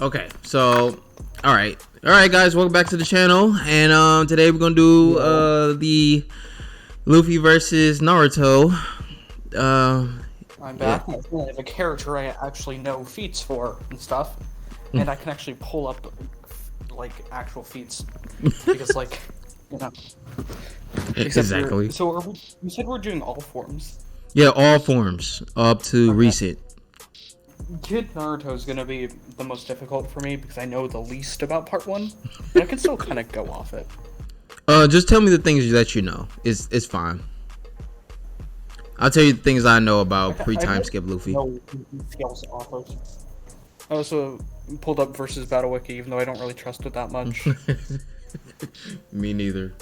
Okay, so all right, guys, welcome back to the channel, and today we're gonna do the Luffy versus Naruto. I'm Yeah, back. I have a character I actually know feats for and stuff, and I can actually pull up like actual feats because, you know, except for exactly. you said we're doing all forms. Yeah, all forms up to Okay, recent. Kid Naruto is gonna be the most difficult for me because I know the least about Part One, but I can still kind of go off it. Just tell me the things that you know. It's fine. I'll tell you the things I know about I pre-time don't skip Luffy. know skills off of. I also pulled up versus Battle Wiki, even though I don't really trust it that much. Me neither.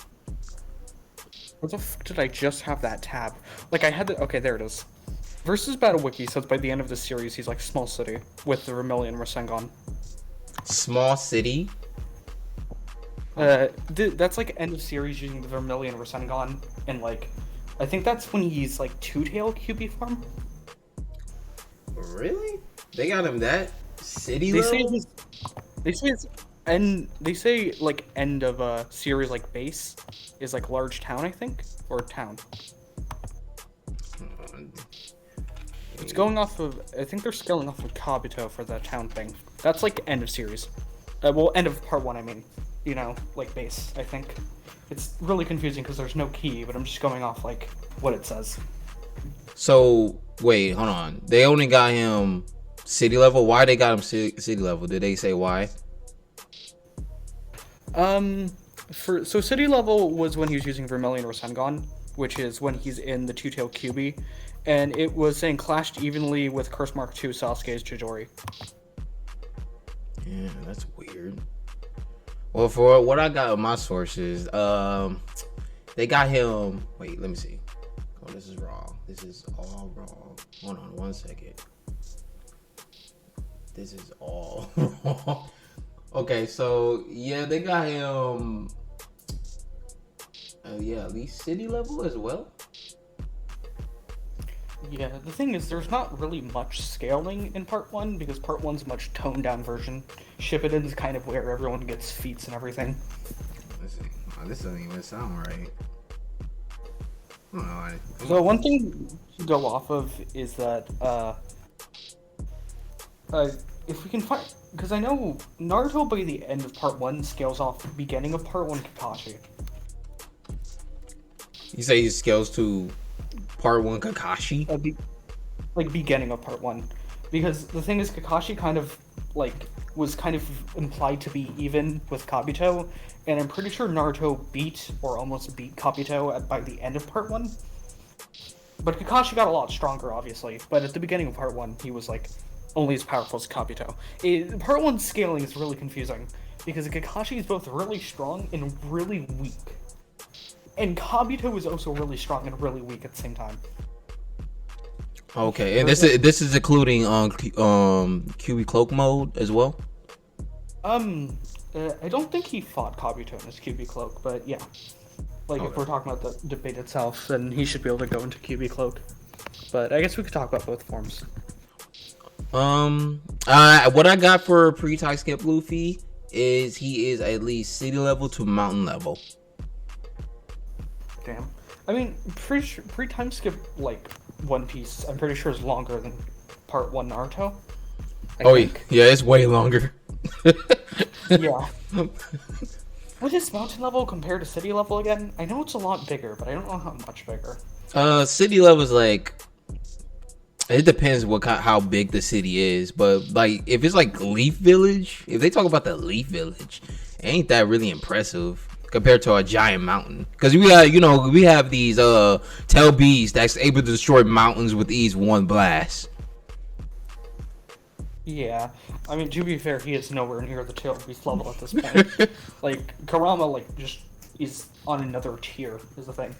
Where the f did I just have that tab? Like I had the okay, there it is. Versus Battle Wiki says by the end of the series he's like small city with the Vermilion Rasengan. Small city. That's like end of series using the Vermilion Rasengan, and like I think that's when he's like two-tail QB form. Really? They got him that city They say level? his they say it's end they say like end of a series like base is like large town, I think, or town. It's going off of I think they're scaling off of Kabuto for the town thing. That's like end of series. Well, end of part one, I mean. You know, like base, I think. It's really confusing because there's no key, but I'm just going off like what it says. So wait, hold on. They only got him city level. Why they got him city level? Did they say why? So city level was when he was using Vermilion Rasengan, which is when he's in the two-tail QB, and it was saying clashed evenly with Curse Mark 2 Sasuke's Chidori. Yeah, that's weird. Well, for what I got in my sources, they got him. Wait, let me see. Oh, this is wrong. This is all wrong. Hold on 1 second. This is all wrong. Okay, so yeah, they got him. Yeah, at least city level as well. Yeah, the thing is, there's not really much scaling in Part 1, because Part 1's a much toned-down version. Shippuden is kind of where everyone gets feats and everything. Let's see. Oh, this doesn't even sound right. So one thing to go off of is that, if we can find... Because I know Naruto by the end of Part 1 scales off the beginning of Part 1 Kakashi. You say he scales to part 1 Kakashi? Like beginning of Part 1. Because the thing is, Kakashi kind of, like, was kind of implied to be even with Kabuto, and I'm pretty sure Naruto beat, or almost beat Kabuto by the end of Part 1. But Kakashi got a lot stronger, obviously, but at the beginning of Part 1, he was, like, only as powerful as Kabuto. Part 1 scaling is really confusing, because Kakashi is both really strong and really weak. And Kabuto is also really strong and really weak at the same time. Okay, and this is including QB cloak mode as well. I don't think he fought Kabuto in his QB cloak, but yeah. Like, Okay. if we're talking about the debate itself, then he should be able to go into QB cloak. But I guess we could talk about both forms. What I got for pre-time skip Luffy is he is at least city level to mountain level. Damn. I mean, pre-time skip, like, One Piece, I'm pretty sure is longer than Part 1 Naruto. I think. Yeah, it's way longer. Yeah. What is mountain level compared to city level again? I know it's a lot bigger, but I don't know how much bigger. City level is like, it depends how big the city is, but like if it's like Leaf Village, if they talk about the Leaf Village, ain't that really impressive compared to a giant mountain? Because we have these tail beasts that's able to destroy mountains with ease one blast. Yeah, I mean, to be fair, he is nowhere near the tail beast level at this point. Like, Kurama, like, just is on another tier, is the thing.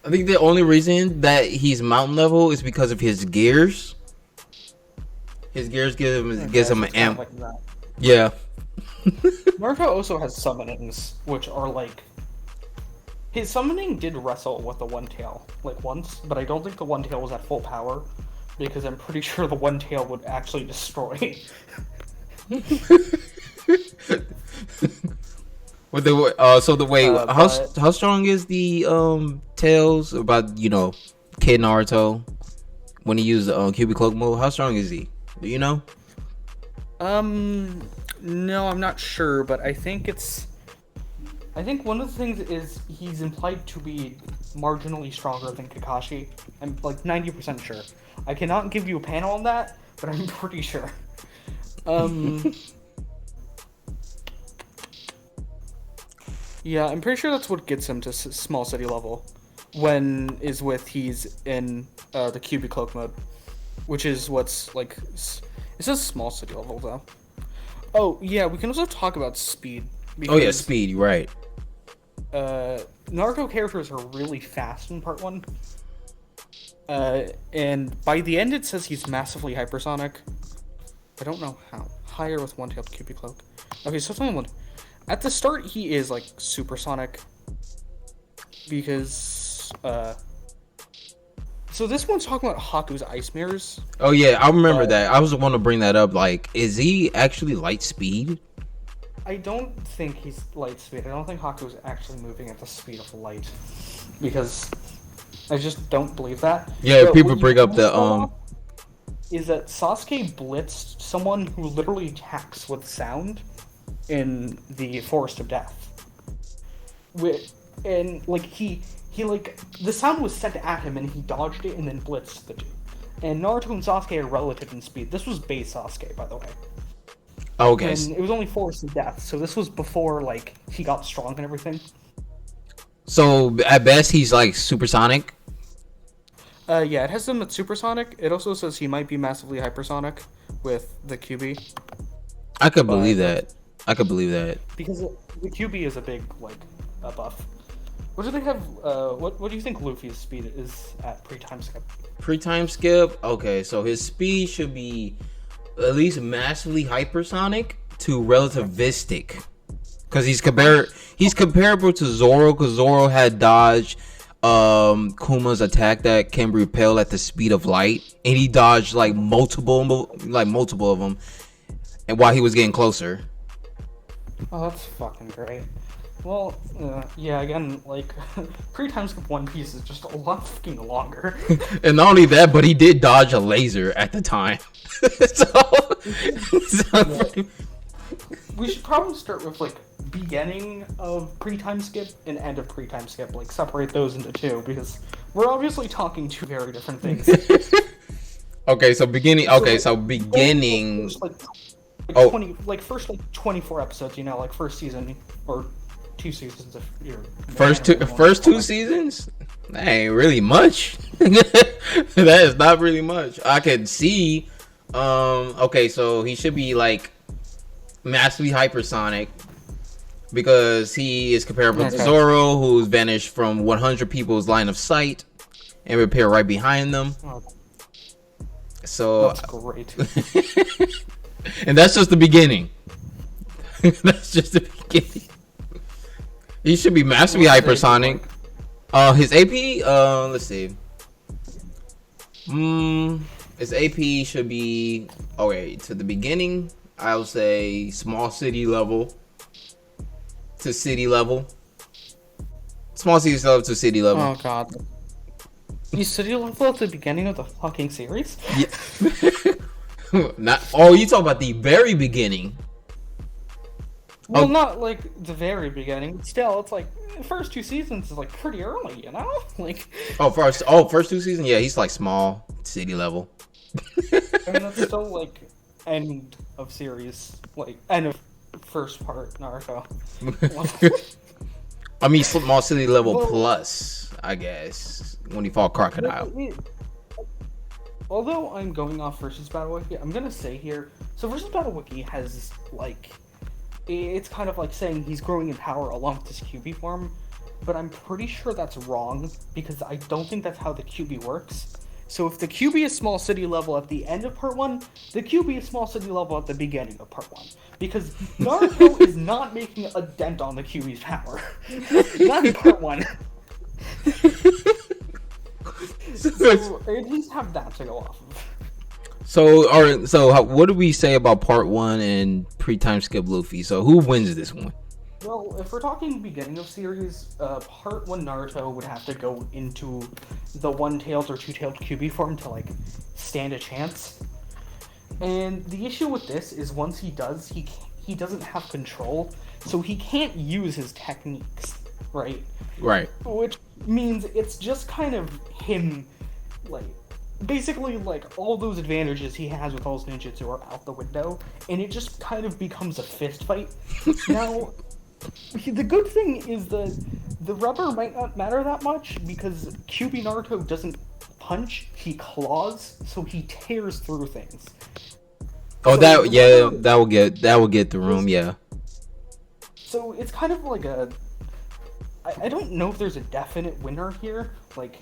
I think the only reason that he's mountain level is because of his gears. His gears gives him an amp. Like that. Yeah. Naruto also has summonings, which are like... His summoning did wrestle with the One Tail, like, once, but I don't think the One Tail was at full power, because I'm pretty sure the One Tail would actually destroy. With the so the way how strong is the tails about Kid Naruto when he used the Cubic Cloak mode? How strong is he? Do you know? No, I'm not sure, but I think one of the things is he's implied to be marginally stronger than Kakashi. I'm like 90% sure. I cannot give you a panel on that, but I'm pretty sure. Yeah, I'm pretty sure that's what gets him to small city level. When he's in the Cubic Cloak mode, which is what's like. It says small city level though. Oh yeah, we can also talk about speed. Oh yeah, speed. You're right. Naruto characters are really fast in part 1. And by the end it says he's massively hypersonic. I don't know how. Higher with one-tailed Cubic Cloak. Okay, so one. At the start he is like supersonic. Because so this one's talking about Haku's ice mirrors. Oh yeah, I remember that. I was the one to bring that up. Like, is he actually light speed? I don't think he's light speed. I don't think Haku's actually moving at the speed of light, because I just don't believe that. Yeah, people bring up the is that Sasuke blitzed someone who literally attacks with sound in the Forest of Death. And like he like the sound was sent at him and he dodged it and then blitzed the two. And Naruto and Sasuke are relative in speed. This was base Sasuke, by the way. Okay. And it was only Forest of Death, so this was before like he got strong and everything. So at best he's like supersonic. Yeah, it has him at supersonic. It also says he might be massively hypersonic with the QB. I could believe that. Because the QB is a big like buff. What do they have? What do you think Luffy's speed is at pre-time skip? Pre-time skip. Okay, so his speed should be at least massively hypersonic to relativistic, because he's comparable to Zoro, because Zoro had dodged Kuma's attack that can repel at the speed of light, and he dodged like multiple of them, and while he was getting closer. Oh, that's fucking great. Well, yeah, again, like, pre-time skip One Piece is just a lot fucking longer. And not only that, but he did dodge a laser at the time. Yeah. We should probably start with, like, beginning of pre-time skip and end of pre-time skip. Like, separate those into two, because we're obviously talking two very different things. Okay, so beginning... Okay, so beginning... First 24 episodes, like, first season, or 2 seasons if you're... First two seasons? That ain't really much. That is not really much. I can see... okay, so he should be, like, massively hypersonic, because he is comparable to Zoro, who's vanished from 100 people's line of sight and appear right behind them. Oh, so that's great. And that's just the beginning. That's just the beginning. He should be massively hypersonic. His AP, let's see. His AP should be, okay, to the beginning, I would say small city level to city level. Small city level to city level. Oh god. You city level at the beginning of the fucking series? Yeah. You talk about the very beginning. Well, not like the very beginning. Still, it's like the first 2 seasons is like pretty early, Like. First 2 seasons, yeah, he's like small city level. I mean, that's still like end of series, like end of first part Naruto. I mean, small city level plus, I guess, when he fought Crocodile. Although I'm going off Versus Battle Wiki, I'm gonna say here, so Versus Battle Wiki has, like, it's kind of like saying he's growing in power along with his QB form, but I'm pretty sure that's wrong, because I don't think that's how the QB works. So if the QB is small city level at the end of part 1, the QB is small city level at the beginning of part 1. Because Naruto is not making a dent on the QB's power. Not in part 1. So at least have that to go off of. What do we say about part 1 and pre-time skip Luffy? So who wins this one? Well, if we're talking beginning of series, part 1 Naruto would have to go into the one-tailed or two-tailed QB form to, like, stand a chance. And the issue with this is once he does, he doesn't have control, so he can't use his techniques, right? Right. Which means it's just kind of him, like, basically, like, all those advantages he has with all his ninjutsu are out the window, and it just kind of becomes a fist fight. Now, the good thing is that the rubber might not matter that much, because QB Naruto doesn't punch, he claws, so he tears through things. Oh, So that will get the room, yeah. So it's kind of like I don't know if there's a definite winner here, like,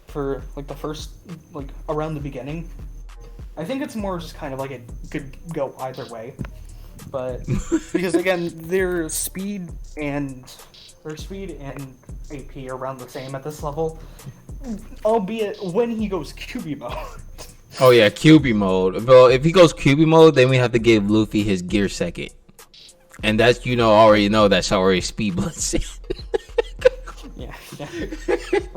for, like, the first, like, around the beginning. I think it's more just kind of like it could go either way. But, because again, their speed and AP are around the same at this level. Albeit when he goes QB mode. Oh yeah, QB mode. Well, if he goes QB mode, then we have to give Luffy his gear second. And that's, already know that's already speed blitzing. Yeah.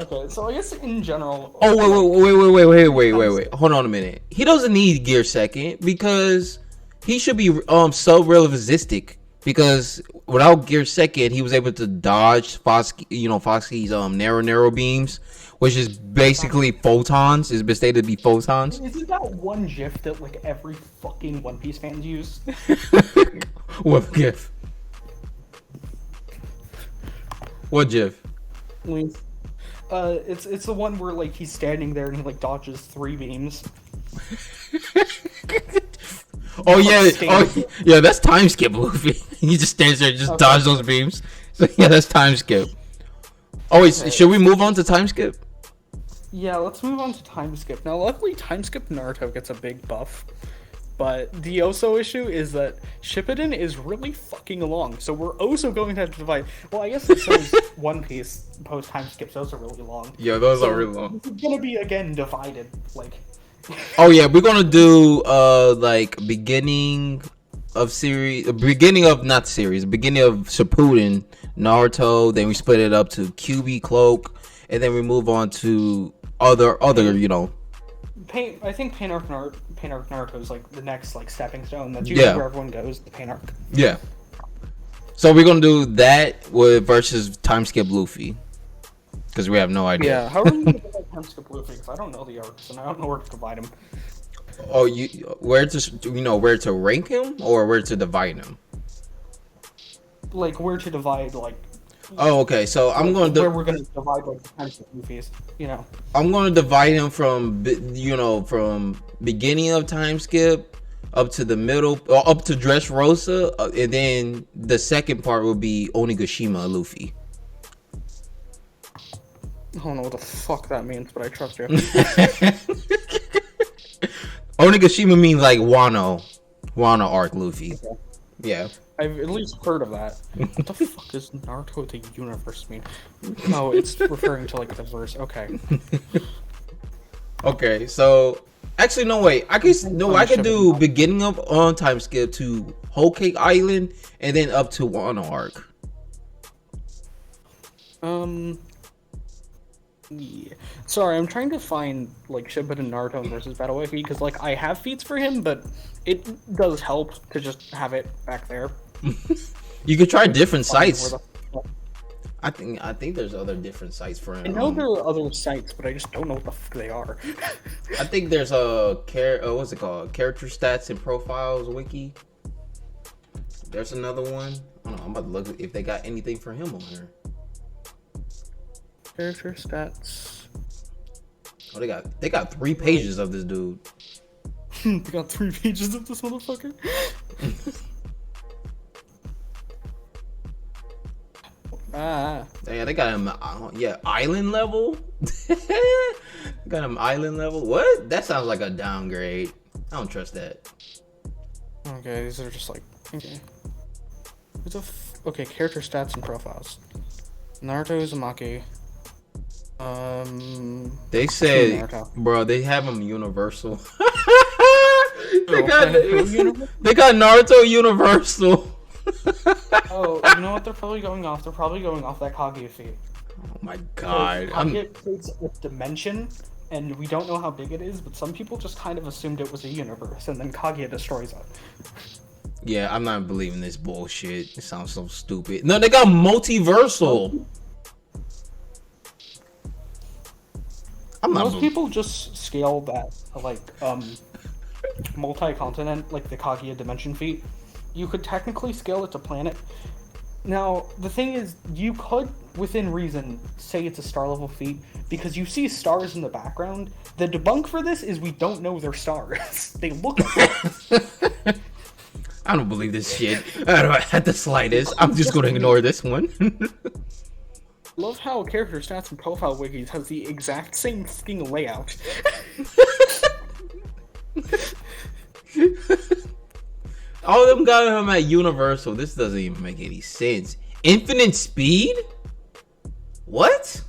Okay, so I guess in general. Oh wait. Hold on a minute. He doesn't need gear second because he should be sub-relativistic, because without gear second, he was able to dodge Foxy's narrow beams, which is basically photons. It's been stated to be photons. Isn't that one GIF that, like, every fucking One Piece fans use? What GIF? What GIF? It's the one where, like, he's standing there and he, like, dodges 3 beams. Oh yeah, that's time skip Luffy. He just stands there and just dodges those beams. So yeah, that's time skip. Oh wait, okay. Should we move on to time skip? Yeah, let's move on to time skip. Now, luckily, time skip Naruto gets a big buff. But the Oso issue is that Shippuden is really fucking long, so we're also going to have to divide. Well, I guess so is One Piece post time skips. Those are really long. Yeah, those are really long. It's gonna be again divided, like. Oh yeah, we're gonna do like beginning of beginning of Shippuden Naruto. Then we split it up to QB Cloak, and then we move on to other I think Pain Arc Naruto is like the next, like, stepping stone. That's usually where everyone goes. The Pain Arc. Yeah. So we're gonna do that versus time skip Luffy, because we have no idea. Yeah. How are we gonna divide time skip Luffy? Because I don't know the arcs and I don't know where to divide him. Oh, where to rank him or where to divide him? Like, where to divide, like. Oh, okay. So I'm going to where we're going to divide, like, the time skip Luffy's, I'm going to divide him from beginning of time skip up to the middle, up to Dressrosa, and then the second part will be Onigashima Luffy. I don't know what the fuck that means, but I trust you. Onigashima means like Wano arc Luffy. Okay. Yeah. I've at least heard of that. What the fuck does Naruto the universe mean? No, it's referring to, like, the verse. Okay. Okay, so actually no wait. I could do beginning of on time skip to Hokey Island and then up to Wano arc. Yeah. Sorry, I'm trying to find, like, Shippuden Naruto versus Battle Wiki, because, like, I have feats for him, but it does help to just have it back there. You could try different sites. I think there's other different sites for him. I know there are other sites, but I just don't know what the fuck they are. I think there's what's it called? Character stats and profiles wiki. There's another one. I don't know, I'm about to look if they got anything for him on here. Character stats. Oh, they got 3 pages of this dude. They got 3 pages of this motherfucker. Yeah, they got him. Island level. Got him island level. What? That sounds like a downgrade. I don't trust that. Okay, these are just like okay. Character stats and profiles. Naruto Uzumaki. They said, bro, they have him universal. They Who? got Who universe? they got Naruto Universal. Oh, you know what they're probably going off? They're probably going off that Kaguya feat. Oh my god. Kaguya creates a dimension, and we don't know how big it is, but some people just kind of assumed it was a universe, and then Kaguya destroys it. Yeah, I'm not believing this bullshit. It sounds so stupid. No, they got multiversal. Most people just scale that, like, multi-continent, like the Kaguya dimension feat. You could technically scale it to planet. Now, the thing is, you could, within reason, say it's a star-level feat, because you see stars in the background. The debunk for this is we don't know they're stars. They look like I don't believe this shit at the slightest. I'm just going to ignore this one. Love how character stats and profile wikis has the exact same fucking layout. All of them got him at Universal. This doesn't even make any sense. Infinite speed? What?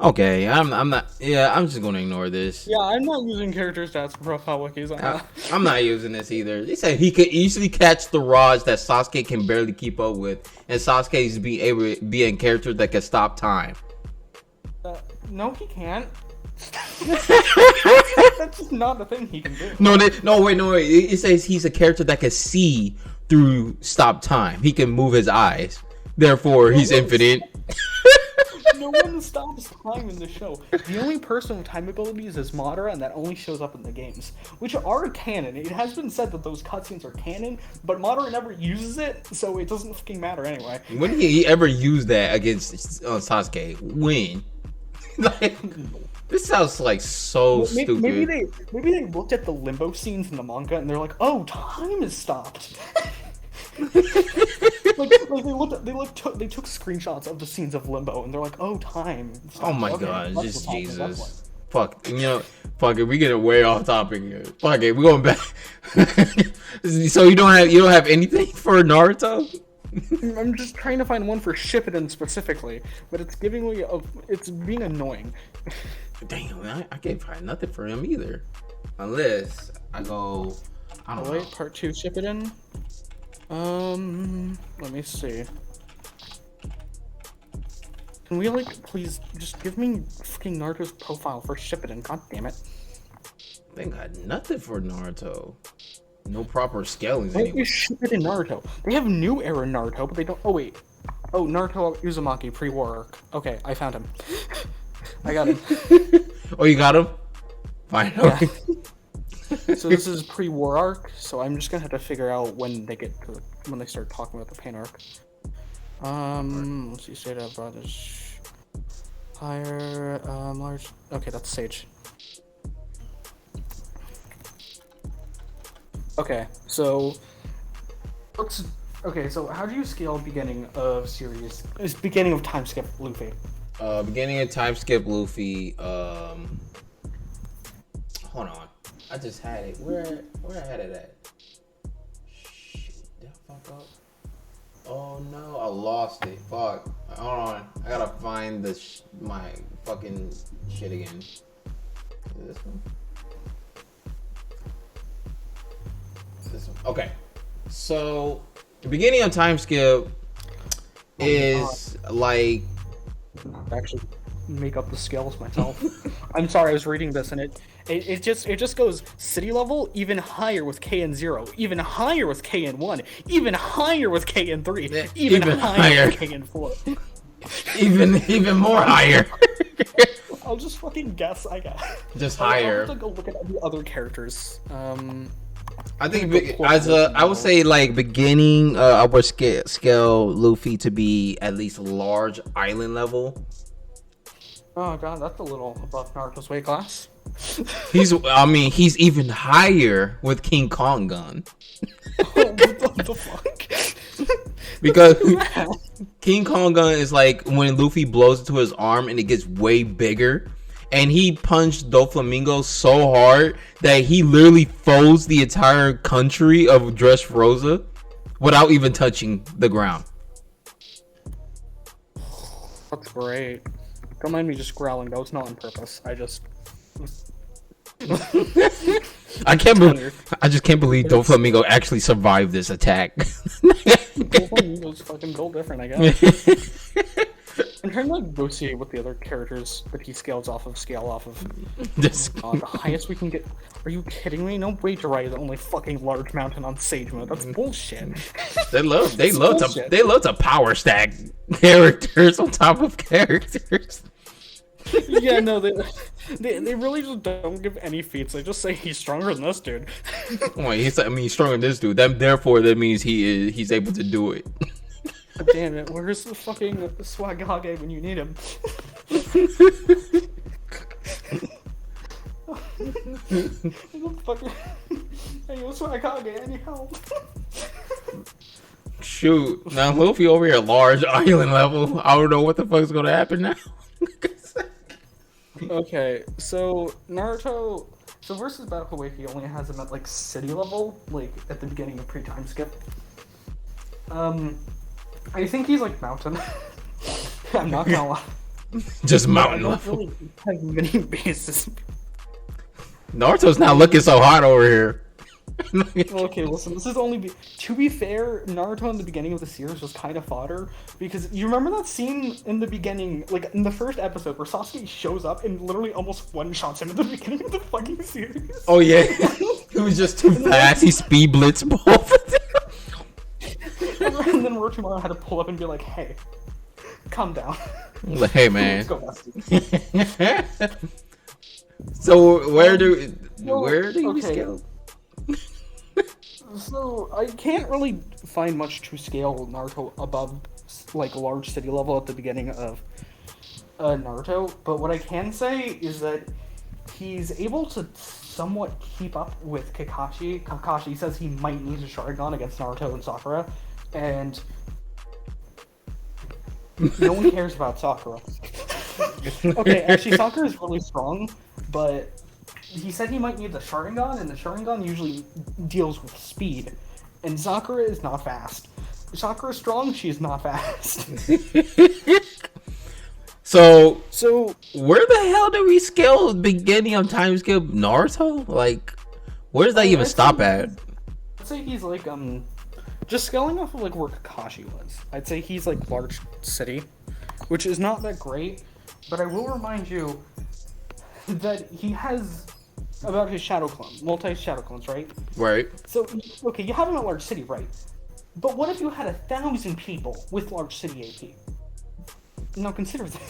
Okay, I'm not. Yeah, I'm just gonna ignore this. Yeah, I'm not using character stats and profile wikis on that. I'm not using this either. They said he could easily catch the rods that Sasuke can barely keep up with, and Sasuke is being able to be a character that can stop time. No, he can't. That's just not the thing he can do. No, wait. It says he's a character that can see through stop time. He can move his eyes. Therefore, he's infinite. No one stops time in the show. The only person with time abilities is Madara, and that only shows up in the games, which are canon. It has been said that those cutscenes are canon, but Madara never uses it, so it doesn't fucking matter anyway. When did he ever use that against Sasuke? When? Like, this sounds like so stupid. Maybe they looked at the limbo scenes in the manga and they're like, "Oh, time has stopped." like they took screenshots of the scenes of limbo and they're like, "Oh, time." Oh my god, just Jesus. Fuck, fuck it. We get way off topic here. Fuck it, we're going back. So you don't have anything for Naruto? I'm just trying to find one for Shippuden specifically, but it's giving me it's being annoying. Damn, I can't find nothing for him either, unless I go. I don't know. Wait, part 2 Shippuden. Let me see. Can we please just give me fucking Naruto's profile for Shippuden? God damn it! They got nothing for Naruto. No proper scalings What anyway. is Shippuden Naruto? They have new era Naruto, but they don't. Oh wait. Oh, Naruto Uzumaki pre-war arc. Okay, I found him. I got him. Oh, you got him? Fine. Yeah. So this is pre-war arc. So I'm just gonna have to figure out when they start talking about the pain arc. Let's see. State of brothers. Higher. Large. Okay, that's Sage. Okay, so so how do you scale beginning of series? Is beginning of time skip Luffy? Beginning of time skip Luffy. Hold on. I just had it. Where I had it at? Shit, did I fuck up? Oh no, I lost it. Fuck. Hold on. I gotta find my fucking shit again. Is it this one? This one. Okay. So the beginning of time skip is like Actually, make up the scales myself. I'm sorry, I was reading this and it just goes city level, even higher with KN0, even higher with KN1, even higher with KN3, even higher with KN4. even more higher. I'll just fucking guess. I got just I'll higher. have to go look at the other characters. I think I would say like beginning I would scale Luffy to be at least large island level. Oh god, that's a little above Naruto's weight class. He's even higher with King Kong gun. What the fuck? Because King Kong gun is like when Luffy blows into his arm and it gets way bigger. And he punched Doflamingo so hard that he literally froze the entire country of Dressrosa without even touching the ground. That's great. Don't mind me just growling, though. It's not on purpose. I just... I can't believe. I just can't believe Doflamingo actually survived this attack. Doflamingo's fucking built different, I guess. I'm trying to negotiate with the other characters that he scale off of. The highest we can get. Are you kidding me? No way, Jiraiya is the only fucking large mountain on Sage Mode. That's bullshit. They love to power stack characters on top of characters. Yeah, no, they really just don't give any feats. They just say he's stronger than this dude. Wait, he's stronger than this dude. Therefore, that means he's able to do it. Damn it! Where's the fucking Swagage when you need him? Hey, yo, Swagage, any help? Shoot, now Luffy over here, large island level. I don't know what the fuck's gonna happen now. Okay, so Naruto. So versus Battle Wiki only has him at like city level, like at the beginning of pre-time skip. I think he's like mountain. I'm not gonna lie. Just mountain level. Really have many bases. Naruto's not looking so hot over here. Okay, listen, this is only to be fair, Naruto in the beginning of the series was kind of fodder, because you remember that scene in the beginning, like in the first episode, where Sasuke shows up and literally almost one-shots him at the beginning of the fucking series? Oh yeah, it was just too fast, he speed blitzed both of them. And then Orochimaru had to pull up and be like, hey, calm down. Like, hey man. Let's go, Basti. So where do you scale? So I can't really find much to scale Naruto above like large city level at the beginning of Naruto, but what I can say is that he's able to somewhat keep up with Kakashi. Kakashi says he might need a Sharingan against Naruto and Sakura, and no one cares about Sakura. Okay, actually Sakura is really strong, but he said he might need the Sharingan, and the Sharingan usually deals with speed, and Sakura is not fast. Sakura is strong, she is not fast. So where the hell do we scale the beginning of time skip Naruto? Like, where does that even stop at? I'd say he's like just scaling off of like where Kakashi was. I'd say he's like large city, which is not that great, but I will remind you that he has about his shadow clone, multi-shadow clones, right? Right. So, okay, you have him at large city, right? But what if you had 1,000 people with large city AP? Now consider that.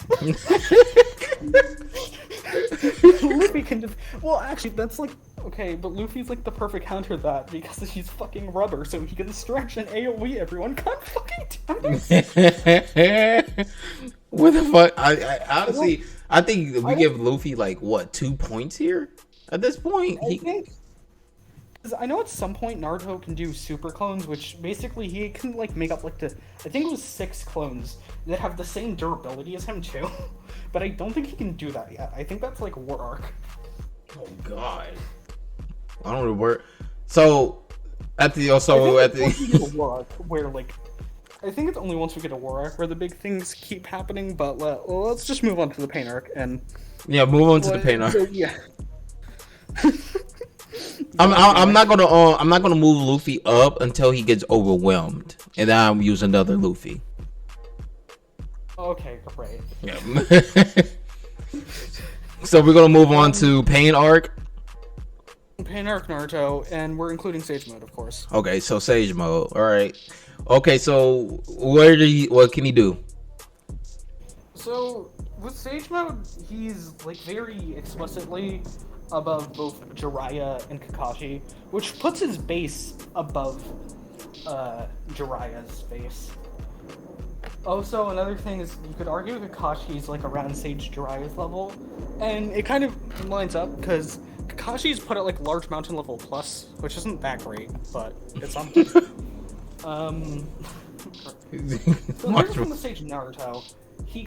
Luffy can just... Well, actually, that's like... Okay, but Luffy's like the perfect counter to that because he's fucking rubber, so he can stretch and AoE everyone. God fucking damn it. What the fuck? I honestly... I think we give Luffy like what 2 points here at this point. I think because I know at some point Naruto can do super clones, which basically he can like make up like I think it was 6 clones that have the same durability as him too, but I don't think he can do that yet. I think that's like War Arc. Oh god, I don't know where. So at the War Arc where like. I think it's only once we get a War Arc where the big things keep happening, but let's just move on to the Pain Arc and... Yeah, move on to the Pain Arc. So, yeah. I'm not gonna move Luffy up until he gets overwhelmed, and then I'll use another Luffy. Okay, great. Yeah. So we're gonna move on to Pain Arc. Pain Arc Naruto, and we're including Sage Mode, of course. Okay, so Sage Mode. All right. Okay, so what can he do? So with Sage Mode, he's like very explicitly above both Jiraiya and Kakashi, which puts his base above Jiraiya's base. Also, another thing is you could argue Kakashi's like around Sage Jiraiya's level, and it kind of lines up because Kakashi's put at like large mountain level plus, which isn't that great, but it's something. So from the stage Naruto, he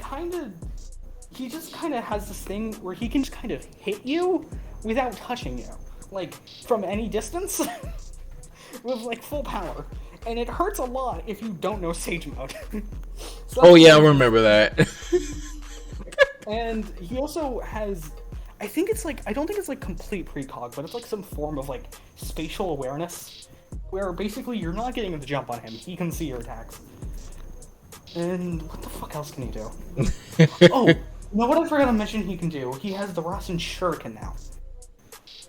just kind of has this thing where he can just kind of hit you without touching you, like from any distance, with like full power, and it hurts a lot if you don't know Sage Mode. So I remember that. And he also has, I think it's like, I don't think it's like complete precog, but it's like some form of like spatial awareness, where basically you're not getting the jump on him. He can see your attacks. And what the fuck else can he do? Oh, now what I forgot to mention he can do, he has the Rasen Shuriken now.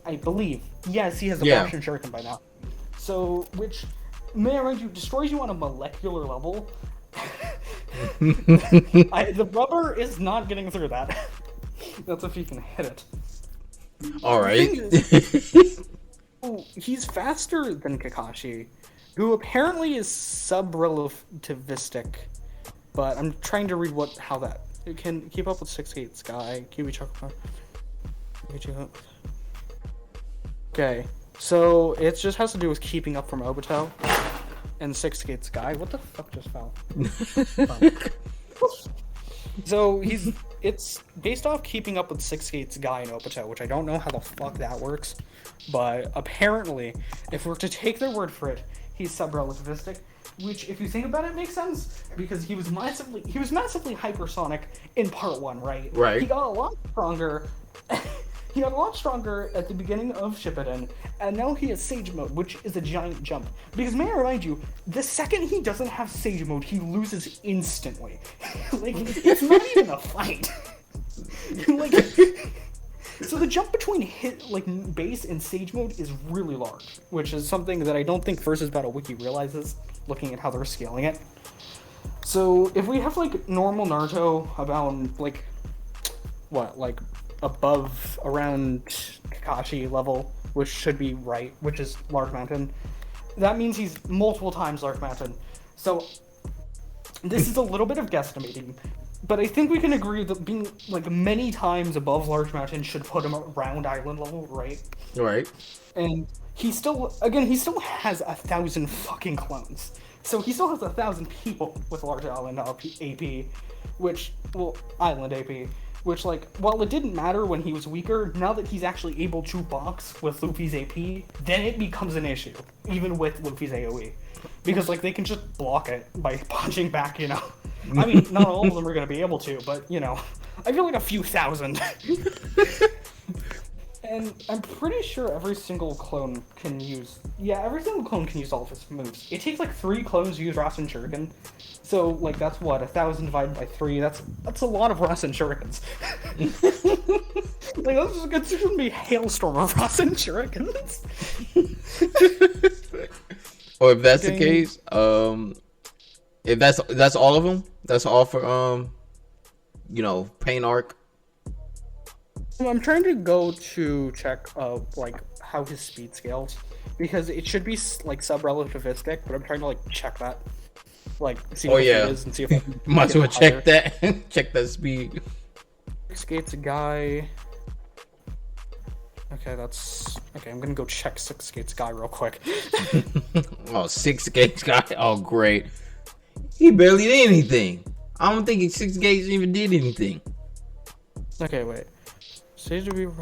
I believe. Yes, he has the Rasen Shuriken by now. So, which, may I remind you, destroys you on a molecular level. The rubber is not getting through that. That's if you can hit it. Alright. He's faster than Kakashi, who apparently is sub-relativistic. But I'm trying to read how that... It can keep up with 6-8 Sky, Kiwi Chocobo. Okay, so it just has to do with keeping up from Obito and 6-8 Sky. What the fuck just fell? So it's based off keeping up with 6-8 Sky and Obito, which I don't know how the fuck that works. But apparently, if we're to take their word for it, he's sub-relativistic. Which, if you think about it, makes sense, because he was massively hypersonic in part 1, right? Right. He got a lot stronger. He got a lot stronger at the beginning of Shippuden, and now he has Sage Mode, which is a giant jump. Because may I remind you, the second he doesn't have Sage Mode, he loses instantly. Like, it's not even a fight. Like, so the jump between base and Sage Mode is really large, which is something that I don't think Versus Battle Wiki realizes, looking at how they're scaling it. So if we have normal Naruto about above around Kakashi level, which should be right, which is Large Mountain, that means he's multiple times Large Mountain. So this is a little bit of guesstimating, but I think we can agree that being many times above Large Mountain should put him around island level, right? Right. And he still has 1,000 fucking clones. So he still has 1,000 people with Large Island AP, Island AP, which, while it didn't matter when he was weaker, now that he's actually able to box with Luffy's AP, then it becomes an issue, even with Luffy's AoE. Because, they can just block it by punching back, I mean, not all of them are going to be able to, but, I feel like a few thousand. And I'm pretty sure every single clone can use all of his moves. It takes 3 clones to use Rasen Shuriken. So that's what, 1,000 divided by 3, that's a lot of Rasen Shurikens. That's just gonna be a hailstorm of Rasen Shurikens. Or if that's the case, if that's all of them, that's all for Pain Arc. I'm trying to go to check how his speed scales, because it should be sub-relativistic, but I'm trying to check that, see what it is and see if I can might as well check that. Check that speed. Skates a guy. Okay, I'm gonna go check 6 Skates guy real quick. Oh, 6 Skates guy. Oh, great. He barely did anything. I don't think 6 Skates even did anything. Okay, wait. Stage to be okay,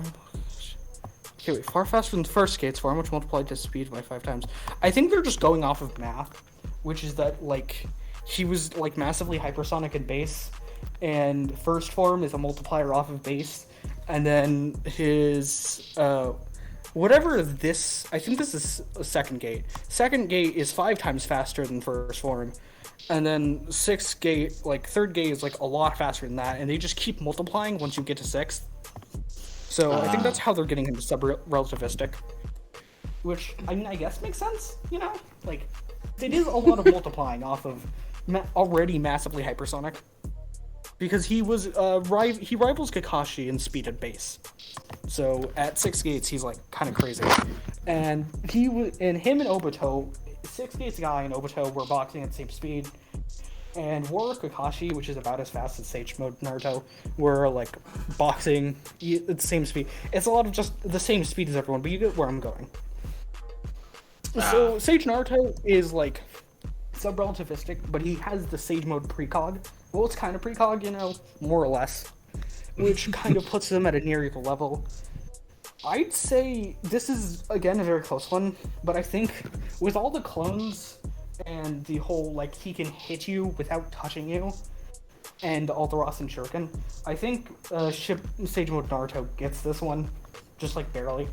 wait. Far faster than the first Skates form, which multiplied his speed by 5 times. I think they're just going off of math, which is that he was massively hypersonic in base, and first form is a multiplier off of base, and then his whatever this, I think this is a second gate. Second gate is 5 times faster than first form. And then 6th gate, third gate is a lot faster than that, and they just keep multiplying once you get to 6th. So I think that's how they're getting him to sub-relativistic. Which, I mean, I guess makes sense, it is a lot of multiplying off of already massively hypersonic. Because he was, he rivals Kakashi in speed at base. So at 6 gates, he's kind of crazy. And him and Obito, 6 gates guy and Obito were boxing at the same speed. And War Kakashi, which is about as fast as Sage Mode Naruto, were boxing at the same speed. It's a lot of just the same speed as everyone, but you get where I'm going. So Sage Naruto is sub-relativistic, but he has the Sage Mode precog. Well, it's kind of precog, more or less, which kind of puts them at a near equal level. I'd say this is, again, a very close one, but I think with all the clones and the whole, he can hit you without touching you, and all the Rasen Shuriken. I think Sage Mode Naruto gets this one, just like barely,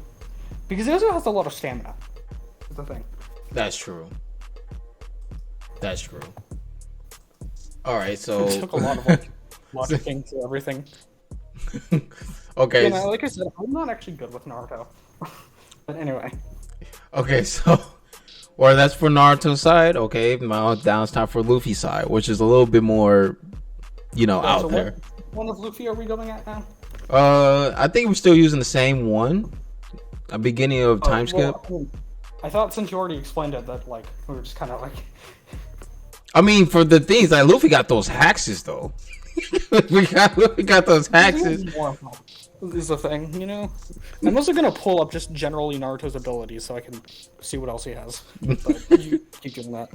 because he also has a lot of stamina. Is the thing. That's true. That's true. All right, so It took a lot of logicking to everything. Okay. Like I said, I'm not actually good with Naruto. But anyway. Okay, so well, that's for Naruto's side. Okay, now it's time for Luffy's side, which is a little bit more, out so there. What one of Luffy are we going at now? I think we're still using the same one. A beginning of time skip. I thought since you already explained it that like we were just kind of like. I mean, for the things like Luffy got those haxes though. we got those haxes. Is the thing, I'm also gonna pull up just generally Naruto's abilities so I can see what else he has. But you keep doing that.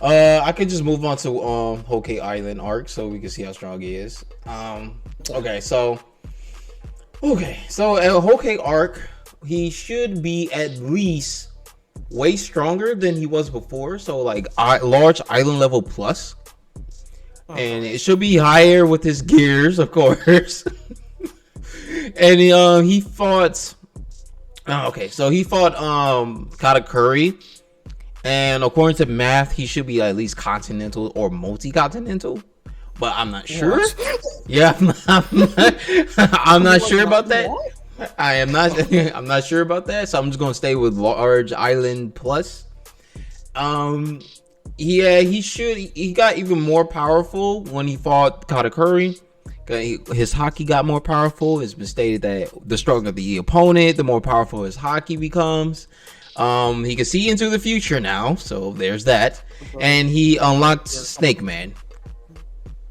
I could just move on to Hokey Island Arc so we can see how strong he is. So at Hokey Arc, he should be at least way stronger than he was before. So like large island level plus, and it should be higher with his gears, of course. And he fought. He fought Katakuri, and according to math, he should be at least continental or multi-continental. But I'm not sure. Yeah, I'm not sure about that. I am not. I'm not sure about that. So I'm just gonna stay with large island plus. Yeah, he got even more powerful when he fought Katakuri. His hockey got more powerful. It's been stated that the stronger the opponent, the more powerful his hockey becomes. He can see into the future now, so there's that. And he unlocked Snake Man.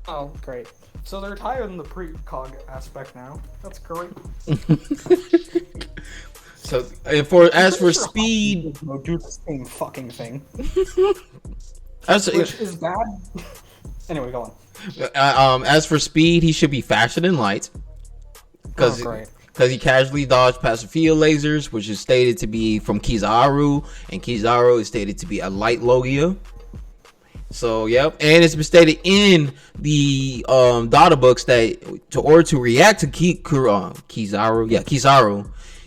Oh, great. So they're tired in the precog aspect now. That's great. So as for speed, do the same fucking thing. Which is bad. Anyway, go on. As for speed, he should be faster than light, because he casually dodged past a field lasers, which is stated to be from Kizaru, and Kizaru is stated to be a light Logia. So yep, and it's been stated in the data books that to react to Kizaru,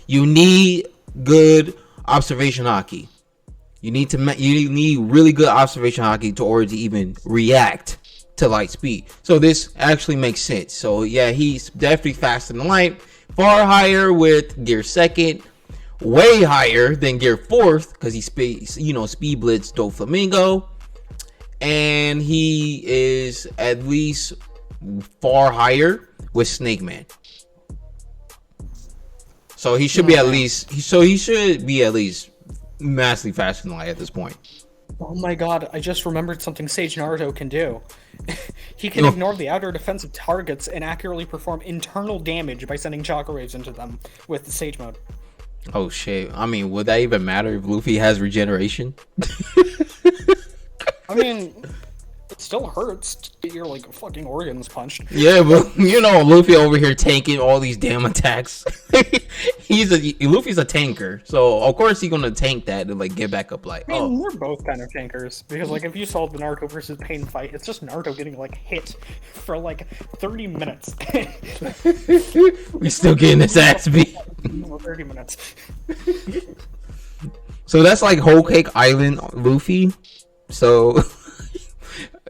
you need good observation hockey. You need really good observation hockey in order to even react to light speed. So this actually makes sense. So yeah, he's definitely faster than light, far higher with gear second, way higher than gear fourth because he speed blitz Doflamingo, and he is at least far higher with Snake Man. So he should be at least massively faster than light at this point. Oh my god, I just remembered something Sage Naruto can do. He can ignore the outer defensive targets and accurately perform internal damage by sending chakra waves into them with the Sage Mode. Oh shit. I mean, would that even matter if Luffy has regeneration? I mean, it still hurts to get your fucking organs punched. Yeah, but Luffy over here tanking all these damn attacks. Luffy's a tanker, so of course he's gonna tank that and get back up. They're both kind of tankers because if you saw the Naruto versus Pain fight, it's just Naruto getting hit for 30 minutes. We still getting his ass beat. 30 minutes. So that's Hokey Island Luffy. So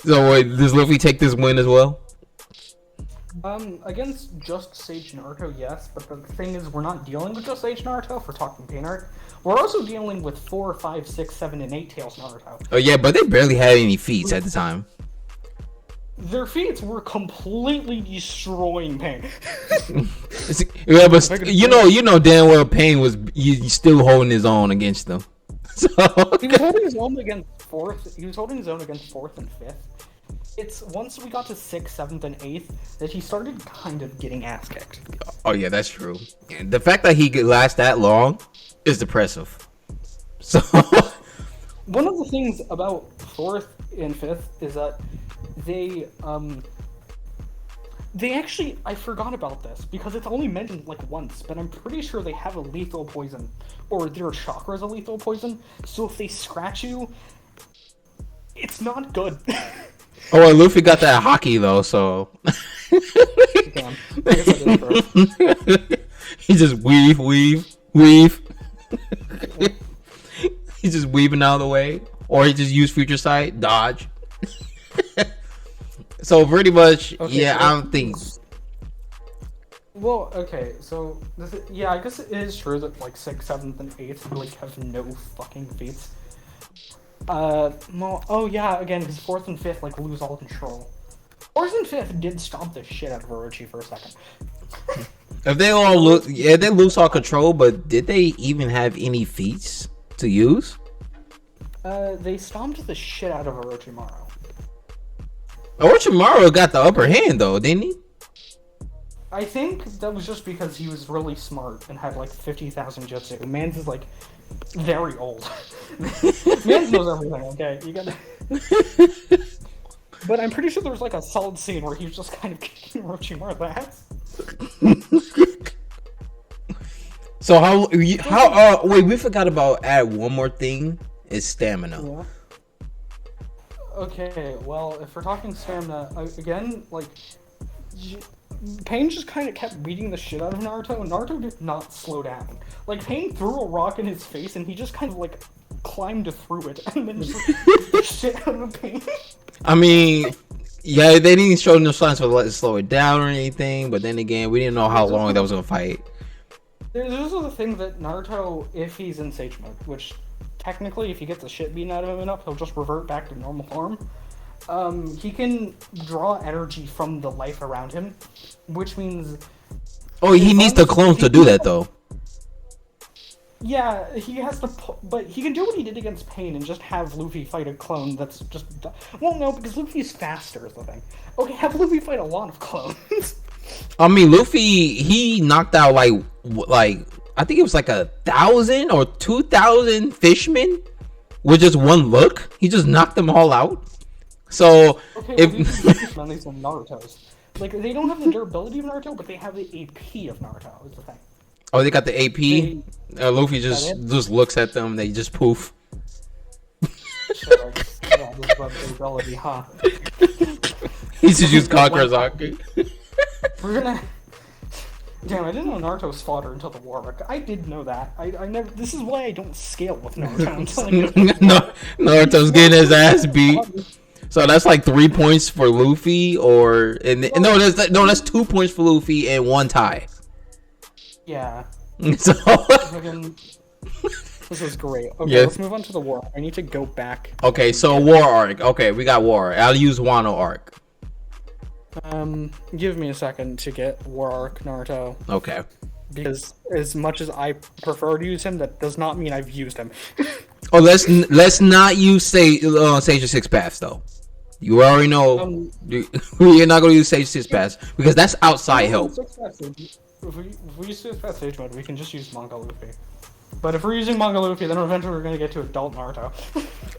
does Luffy take this win as well? Against just Sage Naruto, yes, but the thing is, we're not dealing with just Sage Naruto for talking Pain Arc. We're also dealing with 4, 5, 6, 7, and 8 Tails Naruto. Oh yeah, but they barely had any feats at the time. Their feats were completely destroying Pain. Yeah, but you know damn well Pain was still holding his own against them. So he was holding his own against fourth. He was holding his own against fourth and fifth. It's once we got to 6th, 7th, and 8th that he started kind of getting ass kicked. Oh yeah, that's true. And the fact that he could last that long is depressive. So one of the things about 4th and 5th is that they actually, I forgot about this because it's only mentioned once, but I'm pretty sure they have a lethal poison, or their chakra is a lethal poison. So if they scratch you, it's not good. Oh, well, Luffy got that hockey though, so Damn. I guess that is true. he just weave. He's just weaving out of the way, or he just use future sight, dodge. So pretty much, Okay, yeah, so I don't think. Well, okay, so yeah, I guess it is true that like 6th, 7th, and 8th like have no fucking feats. Well, oh yeah, again, because 4th and 5th like lose all control. 4th and 5th did stomp the shit out of Orochi for a second. If they all lose, yeah, they lose all control. But did they even have any feats to use? They stomped the shit out of Orochimaru. Orochimaru got the upper hand though, didn't he? I think that was just because he was really smart and had like 50,000 jutsu. Mans is like very old. Mans knows everything, okay? You gotta. But I'm pretty sure there was like a solid scene where he was just kind of kicking Orochimaru's ass. So how wait, we forgot about add one more thing is stamina. Yeah. Okay, well, if we're talking stamina, again, like, Pain just kind of kept beating the shit out of Naruto, and Naruto did not slow down. Like, Pain threw a rock in his face, and he just kind of, like, climbed through it, and then just beat the shit out of Pain. I mean, yeah, they didn't show no signs for letting it slow it down or anything, but then again, we didn't know how long that was gonna fight. There's also the thing that Naruto, if he's in Sage Mode, which technically, if he gets the shit beaten out of him enough, he'll just revert back to normal form. He can draw energy from the life around him, which means... Oh, he needs the clones to do that, though. Yeah, he has to... But he can do what he did against Pain and just have Luffy fight a clone that's just... Well, no, because Luffy's faster is the thing. Okay, have Luffy fight a lot of clones. I mean, Luffy, he knocked out, like I think it was like 1,000 or 2,000 fishmen with just one look. He just knocked them all out. So okay, if well, these are Naruto's. Like, they don't have the durability of Naruto, but they have the AP of Naruto, is the thing. oh, they got the AP. Luffy just looks at them. They just poof. Sure, yeah, this is about durability, huh? He just used Conqueror's Haki. We're gonna. Damn, I didn't know Naruto was fodder until the war arc. I did know that. I never. This is why I don't scale with Naruto. I'm telling you. No, Naruto's getting his ass beat. So that's like 3 points for Luffy, or that's 2 points for Luffy and 1 tie. Yeah. So this was great. Okay, yeah. Let's move on to the war. I need to go back. Okay, so war arc. Okay, we got war. I'll use Wano arc. Give me a second to get War Arc Naruto. Okay. Because as much as I prefer to use him, that does not mean I've used him. Oh, let's not use Sage of 6 Paths though. You already know you're not gonna use Sage 6 Paths because that's outside help. If we use 6 Paths Sage Mode, we can just use Manga Luffy. But if we're using Manga Luffy, then eventually we're gonna get to adult Naruto.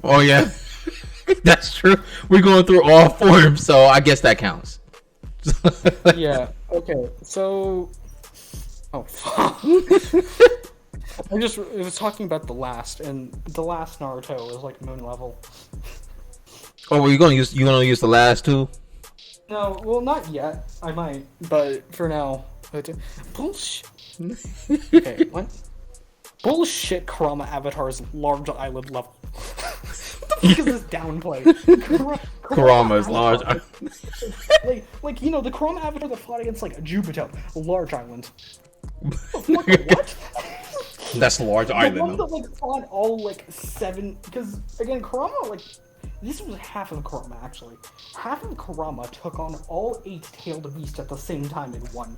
Oh yeah, that's true. We're going through all forms, so I guess that counts. Yeah. Okay. So. Oh fuck. I was talking about the last, and the last Naruto is like moon level. Oh, you gonna use the last two? No, well, not yet. I might, but for now, bullshit. Okay, what? Bullshit. Kurama Avatar's large island level. What the fuck is this downplay? Kurama's large. like you know the Kurama Avatar that fought against like Jubito, a large island. What? That's a large island. The one that like fought all like 7, because again Kurama like this was half of Kurama actually. Half of Kurama took on all 8-tailed beasts at the same time in one.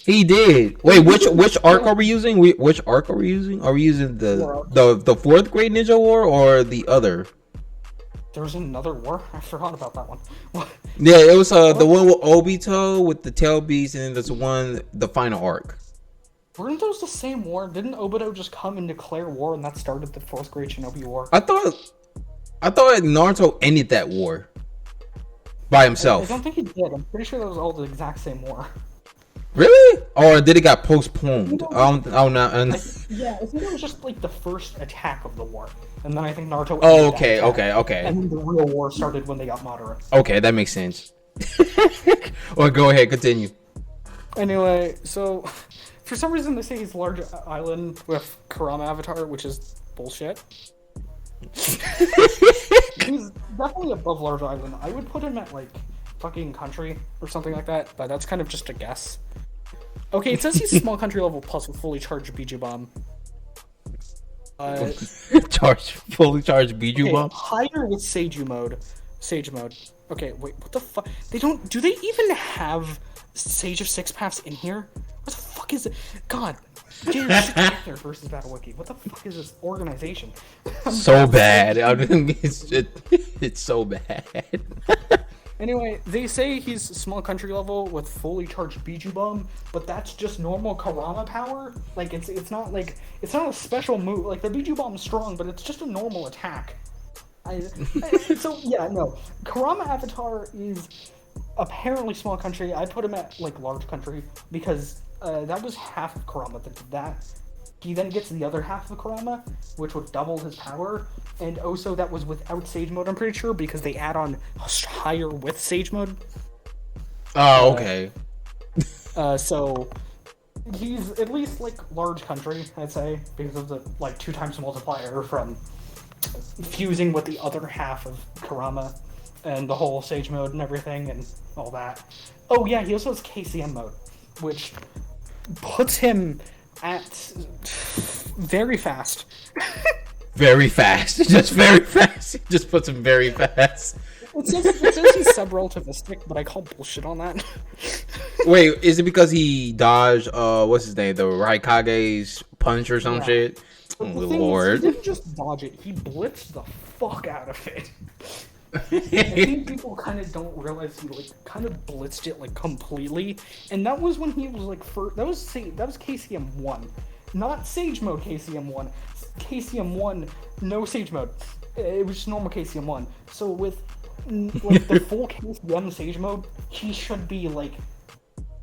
He did. Wait, which arc are we using? Which arc are we using? Are we using the 4th Great Ninja War or the other? There's another war? I forgot about that one. Yeah, it was the one with Obito with the tail beast, and then there's the final arc. Weren't those the same war? Didn't Obito just come and declare war, and that started the 4th Great Shinobi War? I thought Naruto ended that war by himself. I don't think he did. I'm pretty sure that was all the exact same war. Really? Or did it got postponed? I don't know. Yeah, I think it was just like the first attack of the war, and then I think Naruto. Oh, okay. And then the real war started when they got Madara. Okay, that makes sense. Or go ahead, continue. Anyway, so for some reason they say he's large island with Kurama avatar, which is bullshit. He's definitely above large island. I would put him at like fucking country or something like that, but that's kind of just a guess. Okay, it says he's small country level plus with fully charged Biju Bomb. Fully charged Biju Bomb? Higher with Seiju mode. Sage mode. Okay, wait, what the fuck? Do they even have Sage of Six Paths in here? What the fuck is it? God. Jared versus Battle Wiki. What the fuck is this organization? So bad. I mean, it's so bad. Anyway, they say he's small country level with fully charged Biju Bomb, but that's just normal Kurama power. Like it's not a special move. Like the Biju Bomb's strong, but it's just a normal attack. So yeah, no. Kurama Avatar is apparently small country. I put him at like large country because that was half of Kurama that did that. He then gets the other half of Kurama, which would double his power, and also that was without Sage Mode, I'm pretty sure, because they add on higher with Sage Mode. Oh, okay. So he's at least like large country, I'd say, because of the like 2x multiplier from fusing with the other half of Kurama and the whole Sage Mode and everything and all that. Oh yeah, he also has KCM mode, which puts him at very fast. Very fast. Just very fast. It just puts him very fast. It says he's sub-relativistic, but I call bullshit on that. Wait, is it because he dodged, what's his name? The Raikage's punch or some shit? Oh, Lord. He didn't just dodge it, he blitzed the fuck out of it. I think people kind of don't realize he like kind of blitzed it like completely, and that was when he was like that was KCM 1, not Sage Mode KCM 1. KCM 1, no Sage Mode. It was just normal KCM 1. So with like the full KCM Sage Mode, he should be like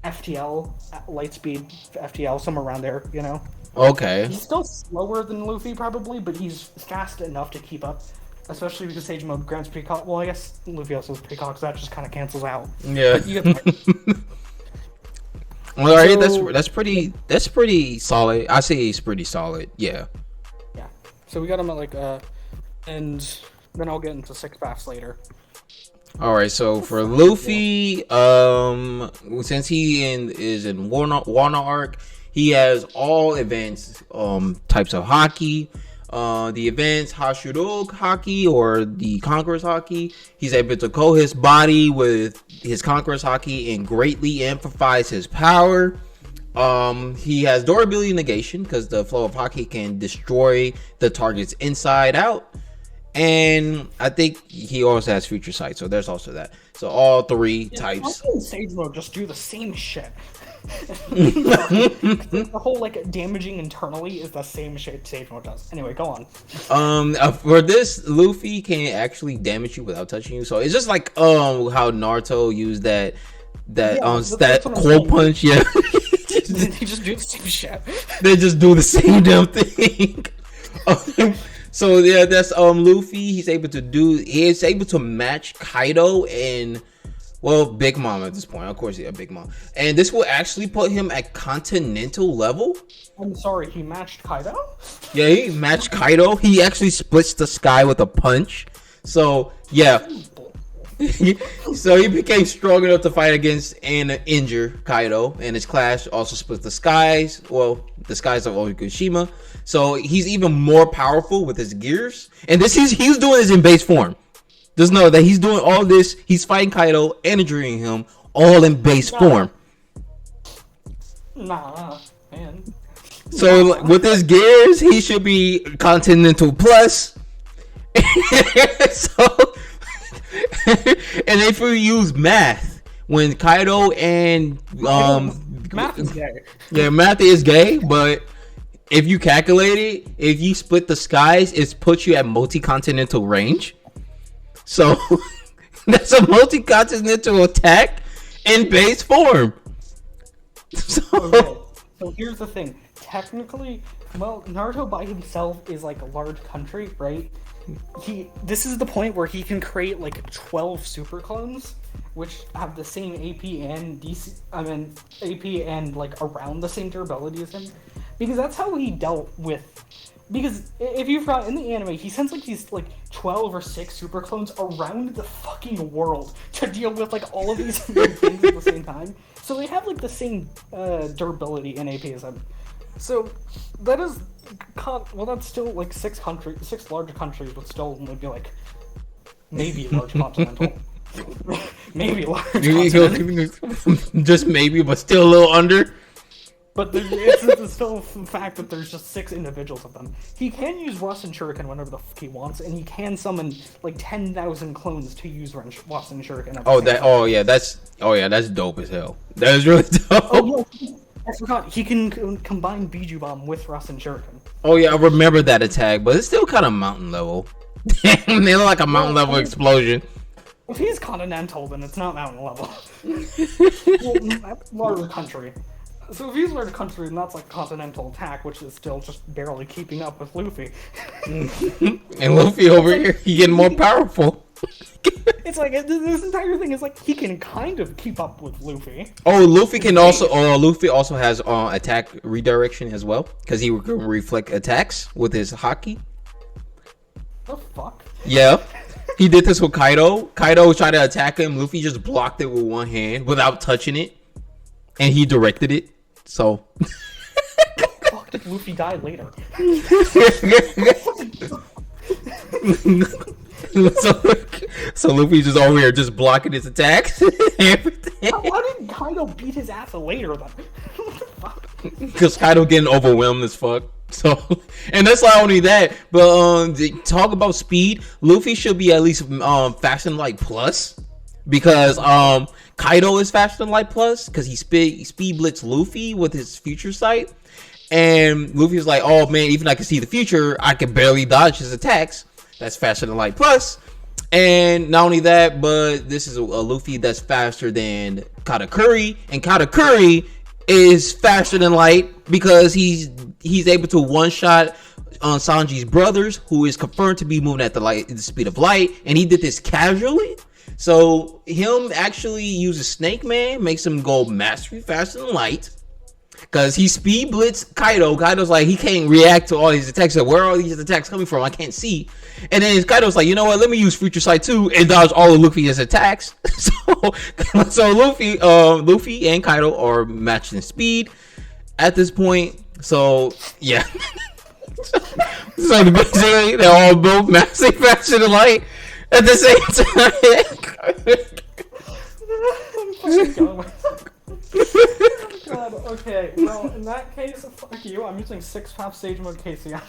FTL, Lightspeed FTL, somewhere around there, you know. Okay. He's still slower than Luffy probably, but he's fast enough to keep up. Especially because Sage Mode grants precog. Well, I guess Luffy also has precog, so that just kind of cancels out. Yeah. Well, alright, that's pretty solid. I say he's pretty solid. Yeah. Yeah. So we got him at like and then I'll get into Six Paths later. All right. So for Luffy, since he is in Wano Arc, he has all advanced types of Haki. The advanced Hashirog Haki or the Conqueror's Haki. He's able to coat his body with his Conqueror's Haki and greatly amplifies his power. He has durability negation because the flow of Haki can destroy the target's inside out. And I think he also has future sight, so there's also that. So all three types. Haki and Sage Mode just do the same shit. The whole like damaging internally is the same shit Sage Mode does. Anyway, go on. For this, Luffy can actually damage you without touching you. So it's just like how Naruto used that cold punch. Yeah, they just do the same shit. They just do the same damn thing. So yeah, that's Luffy. He is able to match Kaido and, well, Big Mom at this point. Of course, yeah, Big Mom. And this will actually put him at continental level. I'm sorry, he matched Kaido? Yeah, he matched Kaido. He actually splits the sky with a punch. So, yeah. So he became strong enough to fight against and injure Kaido. And his clash also splits the skies. Well, the skies of Onigashima. So he's even more powerful with his gears. And he's doing this in base form. Just know that he's doing all this. He's fighting Kaido and injuring him all in base form. Nah, man. So with his gears, he should be Continental Plus. And if we use math, when Kaido and math is gay. Yeah, math is gay, but if you calculate it, if you split the skies, it puts you at multi-continental range. So that's a multi-continental attack in base form. Okay, so here's the thing. Technically, well, Naruto by himself is like a large country, right? This is the point where he can create like 12 super clones, which have the same AP and DC. I mean, AP and like around the same durability as him, because that's how he dealt with. Because if you've got in the anime, he sends like these like 12 or 6 super clones around the fucking world to deal with like all of these things at the same time. So they have like the same durability and AP as him. So that is, well, that's still like 6 large countries, but still would be like maybe large continental, maybe large continental. Just maybe, but still a little under. But it's still a fact that there's just 6 individuals of them. He can use Rasen Shuriken whenever the fuck he wants, and he can summon like 10,000 clones to use Rasen Shuriken. That's dope as hell. That is really dope. Oh yeah, I forgot. He can combine Biju Bomb with Rasen Shuriken. Oh yeah, I remember that attack, but it's still kind of mountain level. Damn, they look like a mountain level explosion. If he's continental, then it's not mountain level. Well, larger country. So if he's large country, then that's like continental attack, which is still just barely keeping up with Luffy. And Luffy over here, he getting more powerful. It's like this entire thing is like he can kind of keep up with Luffy. Oh, Luffy can also. Luffy also has attack redirection as well, because he can reflect attacks with his haki. The fuck? Yeah, he did this with Kaido. Kaido tried to attack him. Luffy just blocked it with one hand without touching it, and he directed it. So. Fuck, did Luffy die later? So Luffy's just over here just blocking his attacks. Why didn't Kaido beat his ass later then? Because Kaido getting overwhelmed as fuck. So, and that's not only that, but talk about speed. Luffy should be at least faster than Light Plus, because Kaido is faster than Light Plus because he speed blitz Luffy with his future sight, and Luffy's like, oh man, even I can see the future, I can barely dodge his attacks. That's faster than Light Plus. And not only that, but this is a Luffy that's faster than Katakuri, and Katakuri is faster than Light because he's able to one shot on Sanji's brothers, who is confirmed to be moving at the speed of light, and he did this casually. So him actually uses Snake Man makes him go mastery faster than Light, because he speed blitzed Kaido. Kaido's like, he can't react to all these attacks. Like, where are all these attacks coming from? I can't see. And then Kaido's like, you know what? Let me use Future Sight too and dodge all of Luffy's attacks. So Luffy and Kaido are matched in speed at this point. So yeah, it's like basically they're all both massive faster than Light at the same time. God, okay, well, in that case, fuck you, I'm using 6-half stage mode KCI.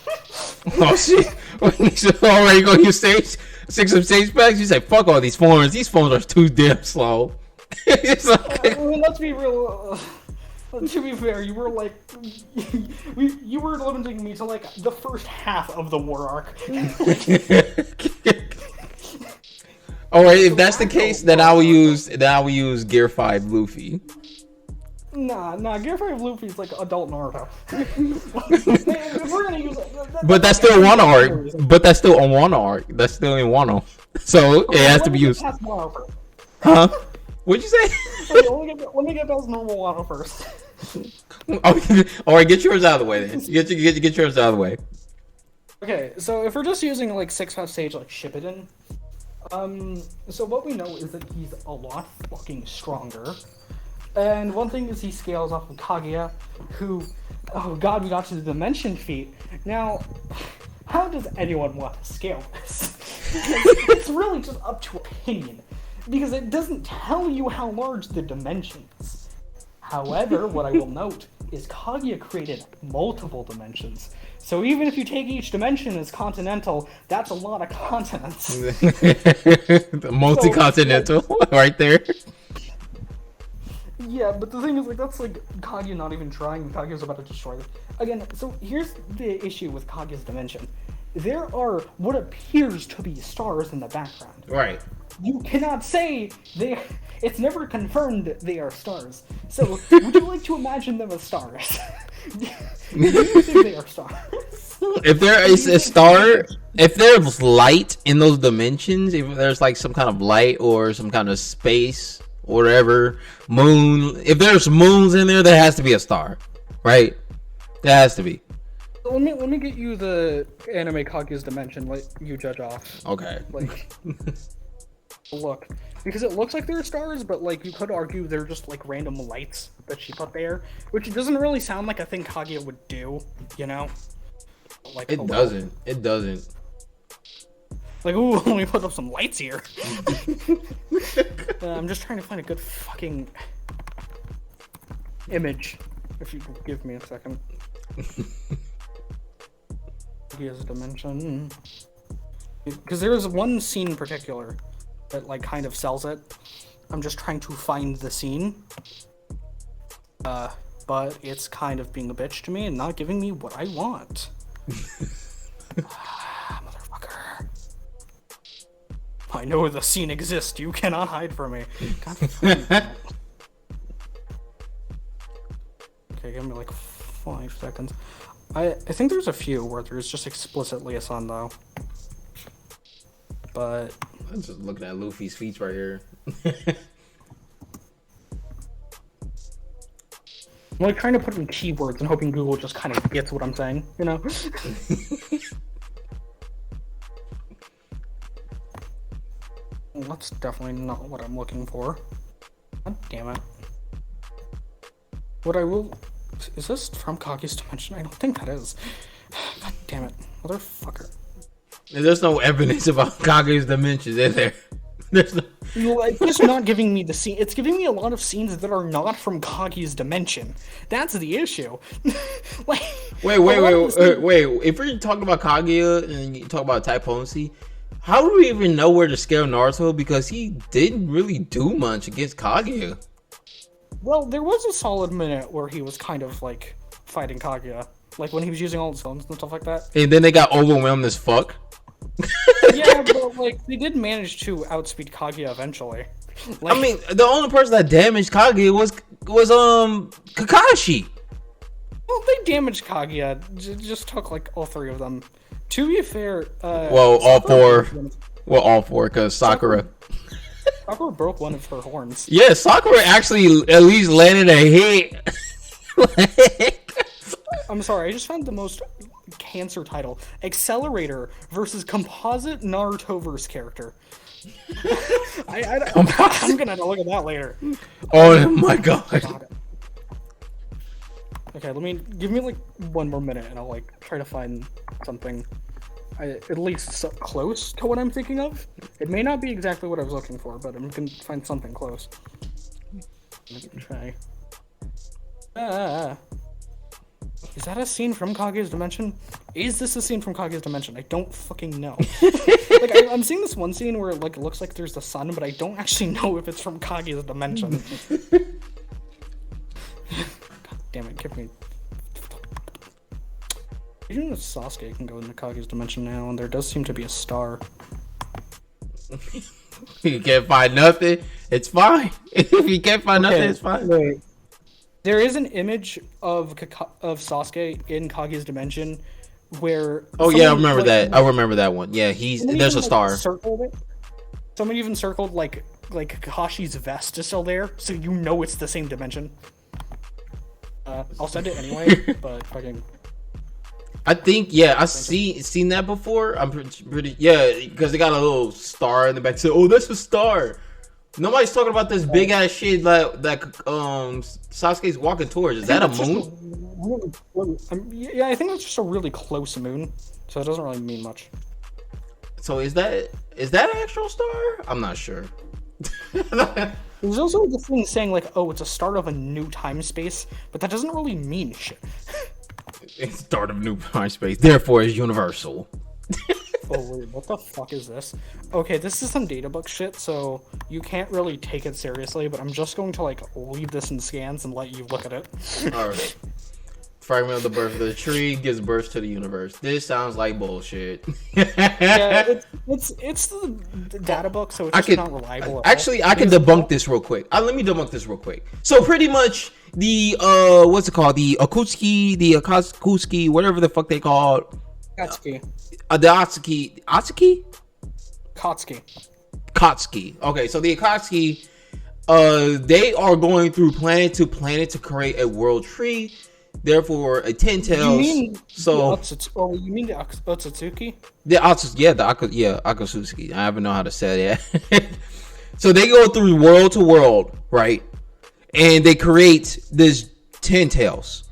Oh shit, you already gonna use 6 of stage packs? You say, fuck all these forms are too damn slow. It's like... I mean, let's be real, to be fair, you were like, you were limiting me to like the first half of the war arc. Alright, if that's the case, then I will use Gear 5 Luffy. Nah, Gear 5 Luffy's like adult Naruto. If we're gonna use but that's still one arc. But that's still on one arc. That's still in Wano. So it has to be used. Huh? What'd you say? Let me get those normal Wano first. Alright, get yours out of the way then. Get yours out of the way. Okay, so if we're just using like 6-half stage like Shippuden, so what we know is that he's a lot fucking stronger. And one thing is he scales off of Kaguya, who, oh god, we got to the dimension feat. Now, how does anyone want to scale this? It's really just up to opinion, because it doesn't tell you how large the dimensions. However, what I will note is Kaguya created multiple dimensions. So even if you take each dimension as continental, that's a lot of continents. Multi-continental, right there. Yeah, but the thing is, like, that's like Kaguya not even trying. Kaguya's about to destroy this. Again, so here's the issue with Kaguya's dimension. there are what appears to be stars in the background. Right. You cannot say they. It's never confirmed they are stars. So, would you like to imagine them as stars? Do you think they are stars? If there is a star, if there's light in those dimensions, if there's like some kind of light or some kind of space or whatever, moon, if there's moons in there, there has to be a star, right? There has to be. Let me get you the anime Kaguya's Dimension. Let you judge off. Okay. Like, look, because it looks like they're stars, but like you could argue they're just like random lights that she put there, which doesn't really sound like a thing Kaguya would do, you know? Like It doesn't. It doesn't. Like, ooh, let me put up some lights here. I'm just trying to find a good fucking image. If you could give me a second. Kaguya's Dimension. Because there is one scene in particular that like kind of sells it. I'm just trying to find the scene. But it's kind of being a bitch to me and not giving me what I want. Motherfucker. I know the scene exists. You cannot hide from me. God okay, give me like 5 seconds. I think there's a few where there's just explicitly a sun though. But I'm just looking at Luffy's feet right here. I'm like trying to put in keywords and hoping Google just kind of gets what I'm saying, you know? Well, that's definitely not what I'm looking for. God damn it. What I will... Is this from Kaguya's Dimension? I don't think that is. God damn it. Motherfucker. There's no evidence about Kaguya's Dimensions, is there? There's no... It's just not giving me the scene. It's giving me a lot of scenes that are not from Kaguya's Dimension. That's the issue. Like, wait. If we're talking about Kaguya and you talk about typhonacy, how do we even know where to scale Naruto? Because he didn't really do much against Kaguya. Well, there was a solid minute where he was kind of like fighting Kaguya, like when he was using all his stones and stuff like that. And then they got overwhelmed as fuck. Yeah, but like they did manage to outspeed Kaguya eventually. Like, I mean, the only person that damaged Kaguya was Kakashi. well, they damaged Kaguya. Just took like all 3 of them. To be fair, well, all four. Well, all 4, because Sakura broke one of her horns. Yeah, Sakura actually at least landed a hit. I'm sorry, I just found the most cancer title. Accelerator versus Composite Naruto verse character. I'm gonna have to look at that later. Oh my god. Okay, give me like 1 more minute and I'll like try to find something at least close to what I'm thinking of. It may not be exactly what I was looking for, but I'm gonna find something close. Let me try. Is that a scene from Kaguya's Dimension? Is this a scene from Kaguya's Dimension? I don't fucking know. Like, I'm seeing this one scene where like it looks like there's the sun, but I don't actually know if it's from Kaguya's Dimension. God damn it, give me... Even with Sasuke can go into Kaguya's Dimension now, and there does seem to be a star. You can't find nothing, it's fine. If you can't find nothing, it's fine. Wait. There is an image of Sasuke in Kaguya's Dimension where... Oh yeah, I remember that. I remember that one. Yeah, there's a star. Circled it. Someone even circled like Kakashi's vest is still there, so you know it's the same dimension. I'll send it anyway, but fucking... I think, yeah, I've seen that before. I'm pretty yeah, because they got a little star in the back. So, oh, that's a star. Nobody's talking about this big ass shit that Sasuke's walking towards. Is that a moon? Yeah, I think that's just a really close moon, so it doesn't really mean much. So is that an actual star? I'm not sure. There's also the thing saying like, oh, it's a start of a new time space, but that doesn't really mean shit. It's start of new time space, therefore it's universal. Oh wait, what the fuck is this? Okay, this is some data book shit, so you can't really take it seriously, but I'm just going to like leave this in scans and let you look at it. Alright. Fragment of the birth of the tree gives birth to the universe. This sounds like bullshit. Yeah, it's the data book, so it's just not reliable. Actually, I can debunk this real quick. Let me debunk this real quick. So pretty much the what's it called? The Akutsuki, whatever the fuck they call it. Katsuki. The Atsuki? Katsuki. Okay, so the Akatsuki, they are going through planet to planet to create a world tree. Therefore, a 10 tails. You mean you mean the Otsutsuki? Akatsuki. I don't know how to say that. So they go through world to world, right? And they create this 10 tails.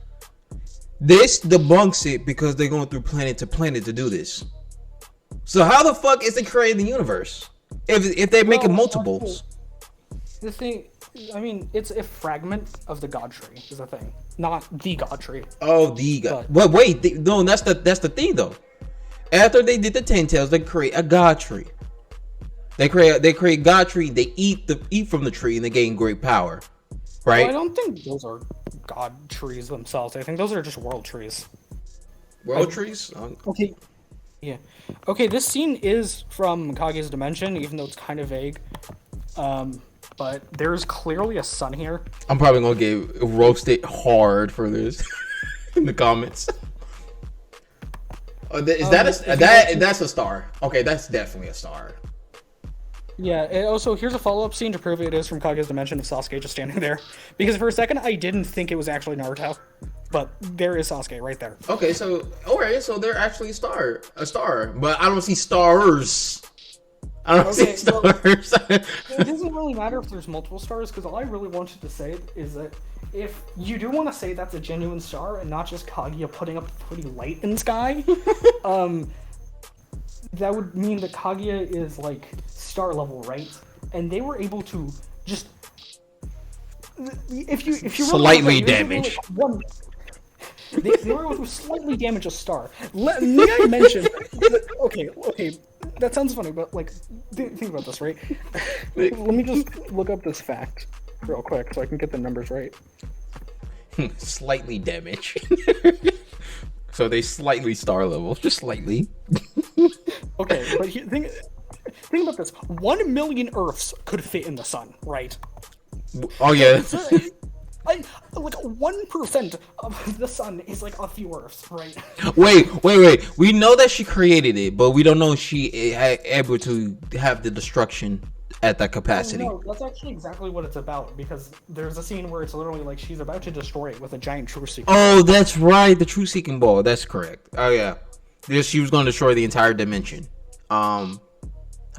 This debunks it because they're going through planet to planet to do this. So how the fuck is it creating the universe if they're making multiples? The thing, I mean, it's a fragment of the god tree is the thing, not the god tree. Oh, the god. But wait, no, that's the thing though. After they did the 10 tails, they create a god tree. They create god tree. They eat from the tree and they gain great power. Right? Well, I don't think those are god trees themselves. I think those are just world trees. World trees? Okay. Yeah. Okay, this scene is from Kage's dimension, even though it's kind of vague. But there's clearly a sun here. I'm probably gonna get roasted hard for this in the comments. That's a star. Okay, that's definitely a star. Yeah, also, here's a follow-up scene to prove it is from Kage's dimension of Sasuke just standing there. Because for a second, I didn't think it was actually Naruto. But there is Sasuke right there. Okay, so they're actually a star. But I don't see stars. I don't see stars. It doesn't really matter if there's multiple stars, because all I really wanted to say is that if you do want to say that's a genuine star and not just Kaguya putting up a pretty light in the sky, that would mean that Kaguya is like star level, right? And they were able to just if you slightly damage one. They were able to slightly damage a star. May I mention? Okay, that sounds funny, but like, think about this, right? Let me just look up this fact real quick so I can get the numbers right. Slightly damage. So they slightly star level, just slightly. Okay, but think about this: 1 million Earths could fit in the sun, right? Oh yeah. Like 1% of the sun is like a few Earths, right? Wait. We know that she created it, but we don't know if she able to have the destruction at that capacity. No, that's actually exactly what it's about, because there's a scene where it's literally like she's about to destroy it with a giant truth seeking. Oh, that's right, the truth seeking ball. That's correct. Oh yeah, she was going to destroy the entire dimension. How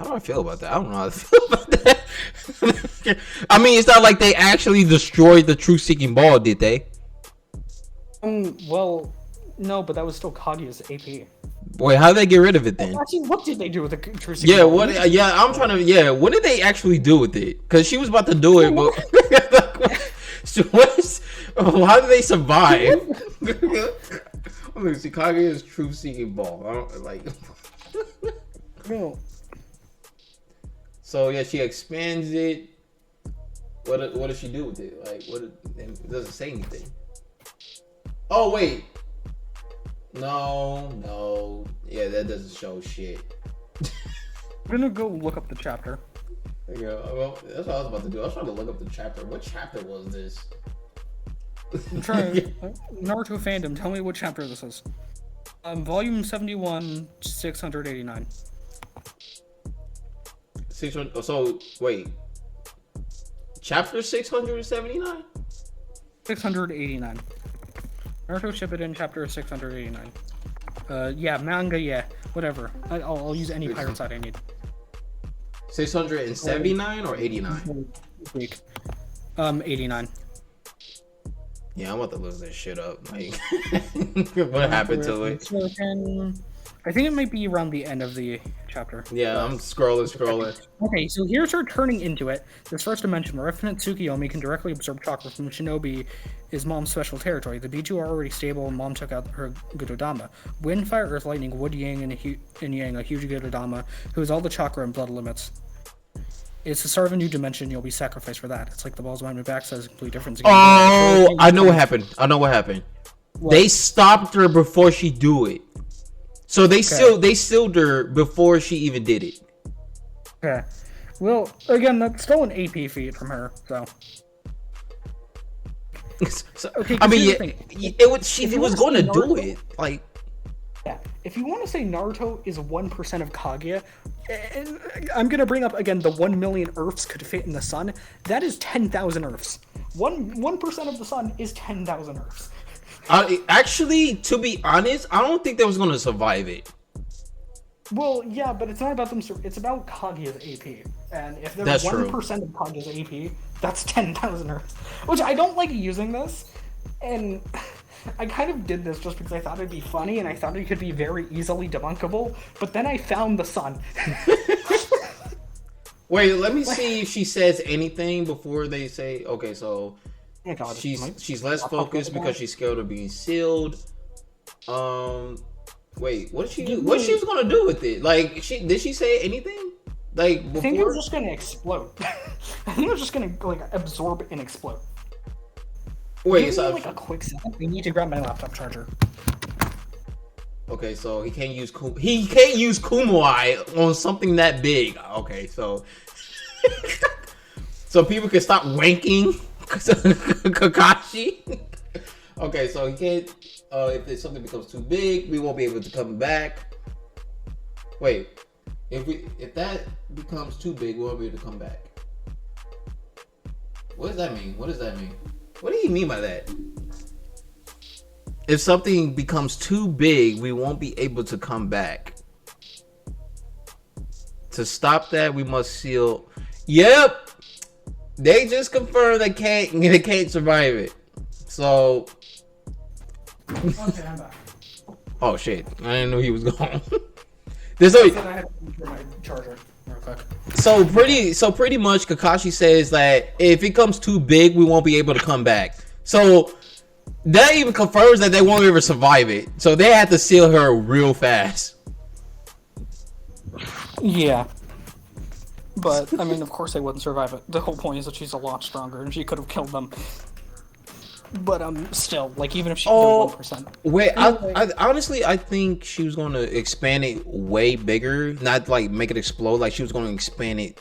do I feel about that? I don't know how to feel about that. I mean, it's not like they actually destroyed the truth-seeking ball, did they? Well, no, but that was still Kaguya's AP. Wait, how did they get rid of it then? Actually, what did they do with the truth-seeking ball? I'm trying to. Yeah, what did they actually do with it? Because she was about to do it, but so how did they survive? Let me see. Kaguya's truth-seeking ball. I don't like. No. So yeah, she expands it. What does she do with it? Like, it doesn't say anything. Oh wait, no, yeah, that doesn't show shit. I'm gonna go look up the chapter. There you go. Well, that's what I was about to do. I was trying to look up the chapter. What chapter was this? I'm trying. Naruto fandom. Tell me what chapter this is. Volume 71, 689. 600. So wait, chapter 679. 689. Naruto Shippuden chapter 689. Yeah, manga. Yeah, whatever. I'll use any pirate site I need. 679 or 89? 89. Yeah, I'm about to look this shit up. Like, what happened to it? I think it might be around the end of the chapter. Yeah, I'm scrolling. Okay, so here's her turning into it. This first dimension, where Infinite Tsukiyomi can directly absorb chakra from Shinobi, is Mom's special territory. The Biju are already stable, and Mom took out her Gudodama. Wind, Fire, Earth, Lightning, Wood, Yang, and Yang, a huge Gudodama, who has all the chakra and blood limits. It's the start of a new dimension, you'll be sacrificed for that. It's like the balls behind my back says complete difference. Oh, I know what happened. They stopped her before she do it. So they sealed her before she even did it. Okay. Well, again, that's still an AP feat from her, so. So, Okay, I mean, it would. She was going to do it. Like, yeah. If you want to say Naruto is 1% of Kaguya, I'm gonna bring up again the 1 million Earths could fit in the sun. That is 10,000 Earths. 1% of the sun is 10,000 Earths. Actually, to be honest, I don't think they was going to survive it. Well, yeah, but it's not about them. It's about Kaguya's AP, and if there's 1% of Kaguya's AP, that's 10,000 Earths. Which I don't like using this, and I kind of did this just because I thought it'd be funny and I thought it could be very easily debunkable. But then I found the sun. Wait, let me see if she says anything before they say. Okay, so she's less focused because she's scared of being sealed. Wait, what she was gonna do with it? Like, did she say anything? Like, before? I think it was just gonna explode. I think it was just gonna like absorb and explode. Wait, so like a quick second. I need to grab my laptop charger. Okay, so he can't use Kumai on something that big. Okay, so so people can stop wanking Kakashi. Okay, so he can't. If something becomes too big, we won't be able to come back. Wait, if that becomes too big, we won't be able to come back. What does that mean? What do you mean by that? If something becomes too big, we won't be able to come back. To stop that, we must seal. Yep, they just confirmed they can't survive it. So. Okay, I'm back. Oh shit! I didn't know he was gone. I had to get my charger real quick. So pretty much, Kakashi says that if it comes too big, we won't be able to come back. So that even confirms that they won't ever survive it. So they had to seal her real fast. Yeah. But I mean, of course they wouldn't survive it. The whole point is that she's a lot stronger, and she could have killed them. But still, like, even if she did 1%. Wait, I honestly, I think she was going to expand it way bigger, not like make it explode. Like, she was going to expand it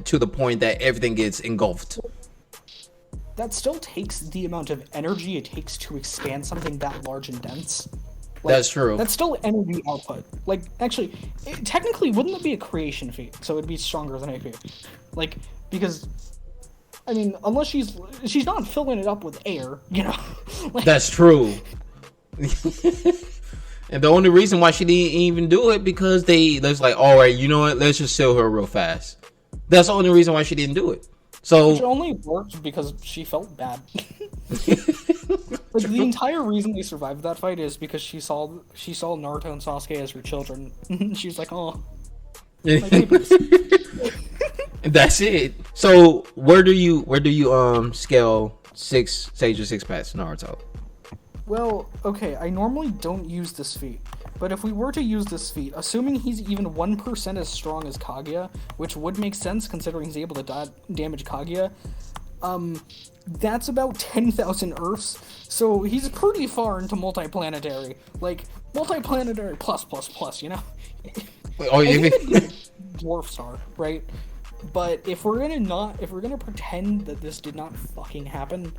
to the point that everything gets engulfed. That still takes the amount of energy it takes to expand something that large and dense. Like, that's true. That's still energy output. Like, actually, technically, wouldn't it be a creation feat? So it'd be stronger than AP. Like, because. I mean, unless she's not filling it up with air, you know. Like, that's true. And the only reason why she didn't even do it because they was like, all right, you know what? Let's just seal her real fast. That's the only reason why she didn't do it. So which only worked because she felt bad. Like, the entire reason they survived that fight is because she saw Naruto and Sasuke as her children. She was like, oh, my babies. That's it. So where do you scale Sage or 6 Paths Naruto? Well, okay, I normally don't use this feat, but if we were to use this feat, assuming he's even 1% as strong as Kaguya, which would make sense considering he's able to damage Kaguya, that's about 10,000 Earths, so he's pretty far into multiplanetary. Like, multiplanetary plus, you know? Oh, you mean Dwarf Star, right? But if we're gonna pretend that this did not fucking happen,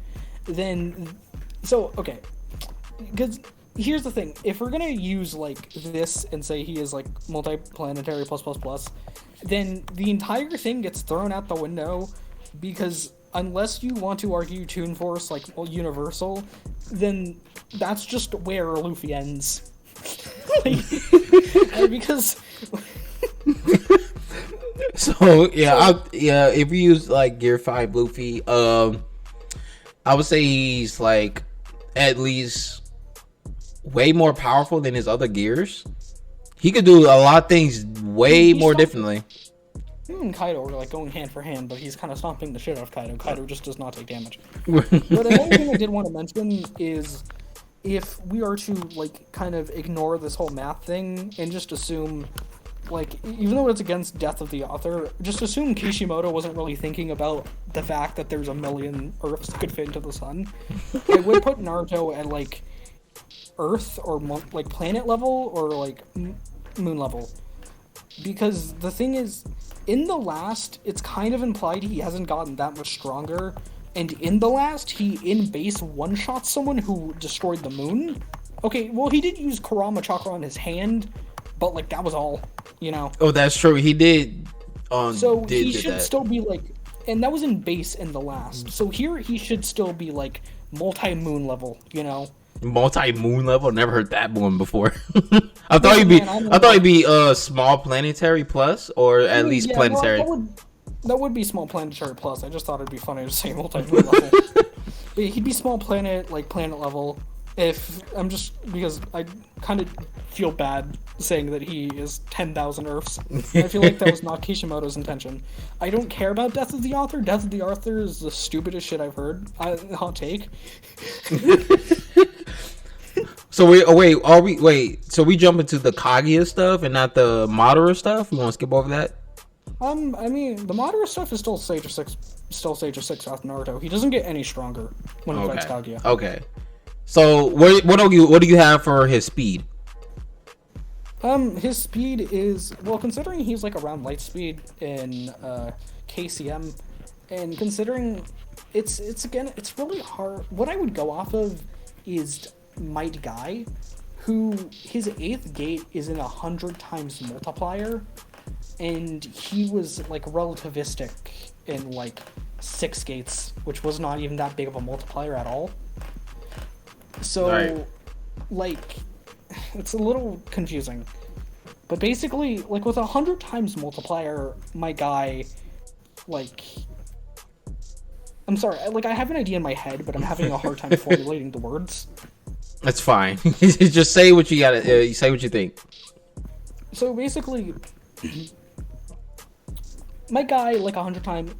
then okay, because here's the thing: if we're gonna use like this and say he is like multiplanetary plus, then the entire thing gets thrown out the window, because unless you want to argue Toon Force like universal, then that's just where Luffy ends. Because. So if we use like Gear 5 Luffy, I would say he's like at least way more powerful than his other gears. He could do a lot of things way more differently. Him and Kaido are like going hand for hand, but he's kind of stomping the shit out of Kaido. Kaido just does not take damage. But another thing I did want to mention is if we are to like kind of ignore this whole math thing and just assume like, even though it's against death of the author, just assume Kishimoto wasn't really thinking about the fact that there's a million Earths that could fit into the sun. I would put Naruto at, like, Earth or, like, planet level or, like, moon level. Because the thing is, in the last, it's kind of implied he hasn't gotten that much stronger. And in the last, he in base one-shot someone who destroyed the moon. Okay, well, he did use Kurama Chakra on his hand, but, like, that was all, you know? Oh, that's true. He did. So he should still be, like... And that was in base in the last. So here, he should still be, like, multi-moon level, you know? Multi-moon level? Never heard that one before. I thought he'd be small planetary plus, or at least planetary. Well, that would be small planetary plus. I just thought it'd be funny to say multi-moon level. But he'd be small planet, like, planet level. Because I kind of feel bad saying that he is 10,000 Earths. I feel like that was not Kishimoto's intention. I don't care about Death of the Author. Death of the Author is the stupidest shit I've heard. Hot take. So so we jump into the Kaguya stuff and not the Madara stuff? We want to skip over that? I mean, the Madara stuff is still Sage of 6 after Naruto. He doesn't get any stronger when he fights Kaguya. Okay. So what do you have for his speed? His speed is, well, considering he's like around light speed in KCM, and considering it's really hard. What I would go off of is Might Guy, who his 8th gate is in 100 times multiplier, and he was like relativistic in like 6 gates, which was not even that big of a multiplier at all. So, right. Like, it's a little confusing. But basically, like, with 100 times multiplier, my guy, like... I'm sorry, like, I have an idea in my head, but I'm having a hard time formulating the words. That's fine. Just say what you gotta, say what you think. So, basically, my guy, like, 100 times...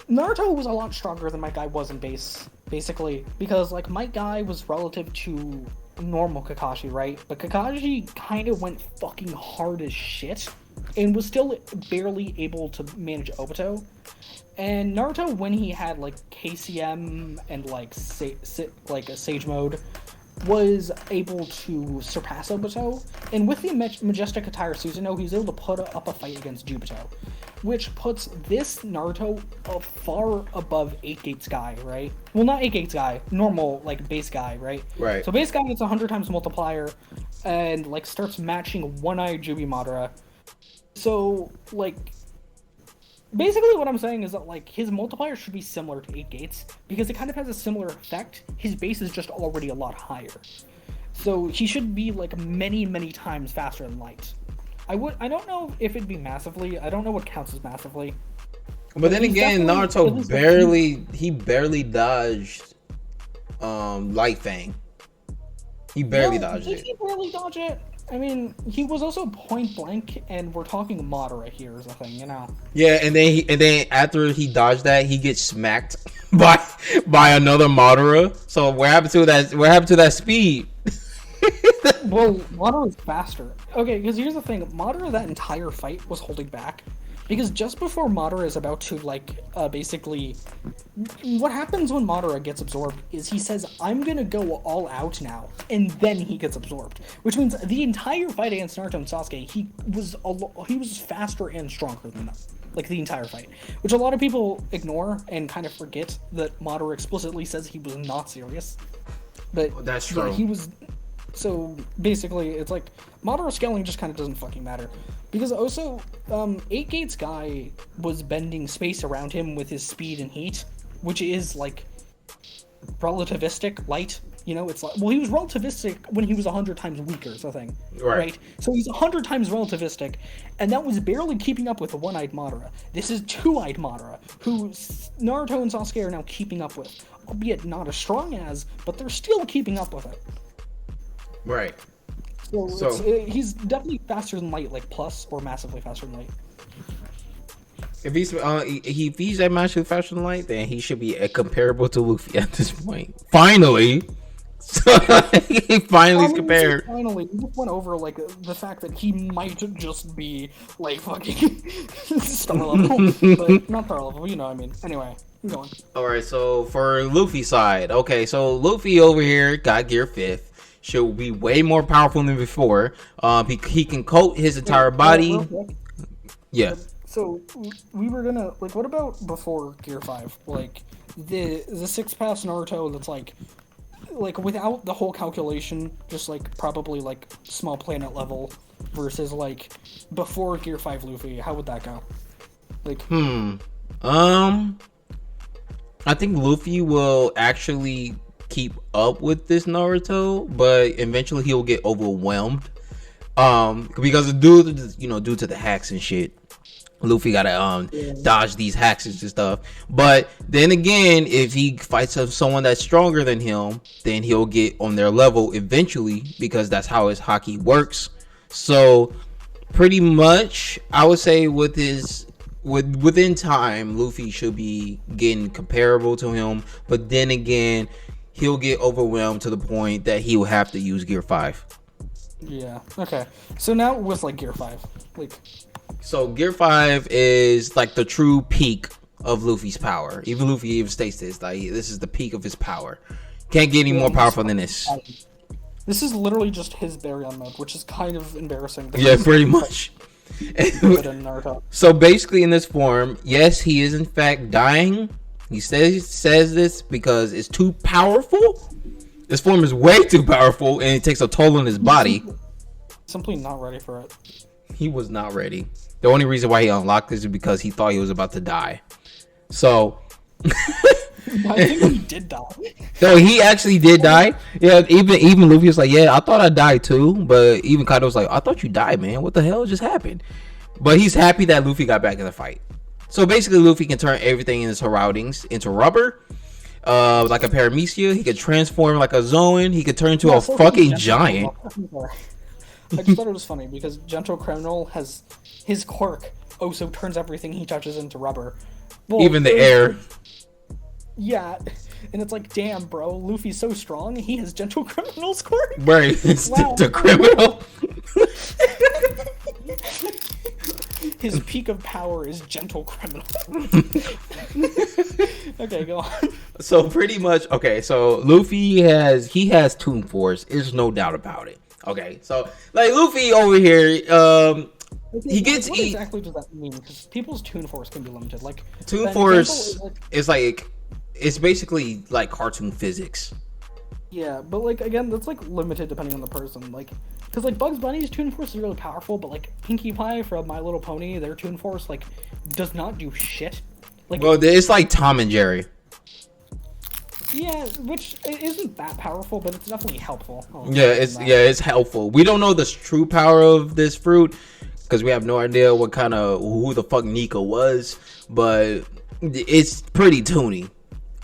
Naruto was a lot stronger than my guy was in base. Basically, because, like, my guy was relative to normal Kakashi, right? But Kakashi kind of went fucking hard as shit, and was still barely able to manage Obito. And Naruto, when he had, like, KCM and, like, a Sage Mode, was able to surpass Obito. And with the Majestic Attire Susanoo, he was able to put up a fight against Jubito, which puts this Naruto far above 8 Gates guy, right? Well, not 8 Gates guy, normal, like, base guy, right? Right. So base guy gets 100 times multiplier, and, like, starts matching One-Eyed Jubi Madara. So, like, basically what I'm saying is that, like, his multiplier should be similar to 8 Gates, because it kind of has a similar effect. His base is just already a lot higher. So he should be, like, many, many times faster than Light. I don't know if it'd be massively. I don't know what counts as massively. But then again, Naruto barely dodged Light Fang. He barely dodged it. Did he barely dodge it? I mean, he was also point blank, and we're talking Madara here is the thing, you know. Yeah, and then after he dodged that, he gets smacked by another Madara. So what happened to that speed? Well, Madara is faster. Okay, because here's the thing. Madara, that entire fight, was holding back. Because just before Madara is about to, like, basically... What happens when Madara gets absorbed is he says, I'm gonna go all out now. And then he gets absorbed. Which means the entire fight against Naruto and Sasuke, he was faster and stronger than them. Like, the entire fight. Which a lot of people ignore and kind of forget that Madara explicitly says he was not serious. But that's true. Yeah, he was... So, basically, it's like, Madara scaling just kind of doesn't fucking matter. Because also, 8 Gates guy was bending space around him with his speed and heat, which is, like, relativistic light. You know, it's like, well, he was relativistic when he was 100 times weaker, so thing. Right? So he's 100 times relativistic, and that was barely keeping up with the One-Eyed Madara. This is Two-Eyed Madara, who Naruto and Sasuke are now keeping up with. Albeit not as strong as, but they're still keeping up with it. Right. So he's definitely faster than Light, like plus or massively faster than Light. If he's that massively faster than Light, then he should be comparable to Luffy at this point. Finally, So he finally compared. Finally, we just went over like the fact that he might just be like fucking star level, but not star level. You know what I mean? Anyway, I'm going. All right, so for Luffy's side, okay, so Luffy over here got gear 5th. Should be way more powerful than before. He can coat his entire body. Yeah. So we were gonna like, what about before Gear 5? Like the 6-pass Naruto that's like without the whole calculation, just like probably like small planet level versus like before Gear 5 Luffy. How would that go? Like I think Luffy will actually keep up with this Naruto, but eventually he'll get overwhelmed. Because due to the hacks and shit, Luffy gotta dodge these hacks and stuff. But then again, if he fights someone that's stronger than him, then he'll get on their level eventually, because that's how his hockey works. So pretty much, I would say within time, Luffy should be getting comparable to him. But then again, he'll get overwhelmed to the point that he will have to use Gear 5. Yeah. Okay. So now with like Gear 5, like. So Gear 5 is like the true peak of Luffy's power. Even Luffy even states this, like, this is the peak of his power. Can't get any more powerful than this. This is literally just his Baryon mode, which is kind of embarrassing. Yeah, pretty much. So basically in this form, yes, he is in fact dying. He says this because it's too powerful. This form is way too powerful, and it takes a toll on his body. Simply not ready for it. He was not ready. The only reason why he unlocked this is because he thought he was about to die. So I think he did die. No, he actually did die. Yeah, even Luffy was like, yeah, I thought I died too. But even Kaido was like, I thought you died, man. What the hell just happened? But he's happy that Luffy got back in the fight. So basically, Luffy can turn everything in his surroundings into rubber. Like a paramecia. He could transform like a Zoan. He could turn into a fucking giant. I just thought it was funny because Gentle Criminal has his quirk also turns everything he touches into rubber. Well, even the air. Yeah, and it's like, damn, bro, Luffy's so strong. He has Gentle Criminal's quirk. Right, it's the criminal. His peak of power is Gentle Criminal. Okay, go on. So pretty much, okay. So Luffy has Toon Force. There's no doubt about it. Okay, so like Luffy over here, he gets. What exactly does that mean? Because people's Toon Force can be limited. Like Toon Force is like it's basically like cartoon physics. Yeah, but like again, that's like limited depending on the person. Like, because like Bugs Bunny's Toon Force is really powerful, but like Pinkie Pie from My Little Pony, their Toon Force like does not do shit. Like, well, it's like Tom and Jerry. Yeah, which isn't that powerful, but it's definitely helpful. It's helpful. We don't know the true power of this fruit because we have no idea who the fuck Nika was, but it's pretty toony.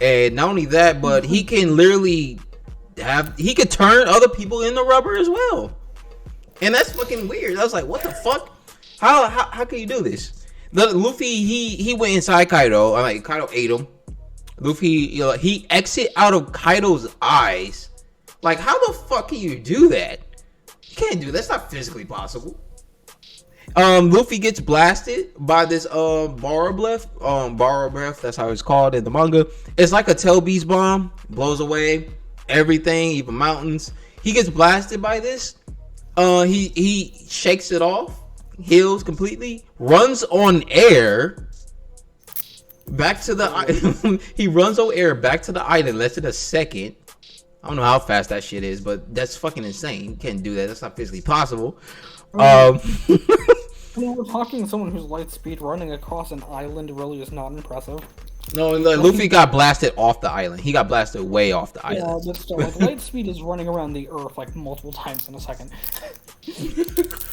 And not only that, but he can literally he could turn other people into rubber as well. And that's fucking weird. I was like, what the fuck? How can you do this? Luffy, he went inside Kaido. Like Kaido ate him. Luffy, he exit out of Kaido's eyes. Like, how the fuck can you do that? You can't do that. That's not physically possible. Luffy gets blasted by this Borrow Breath. That's how it's called in the manga. It's like a tail beast bomb. Blows away everything, even mountains. He gets blasted by this. He shakes it off, heals completely, runs on air. Back to the he runs on air back to the island less than a second. I don't know how fast that shit is, but that's fucking insane. You can't do that. That's not physically possible. I mean, we're talking to someone whose light speed running across an island really is not impressive. No, Luffy got blasted off the island. He got blasted way off the island. Yeah, but still, like, light speed is running around the earth like multiple times in a second.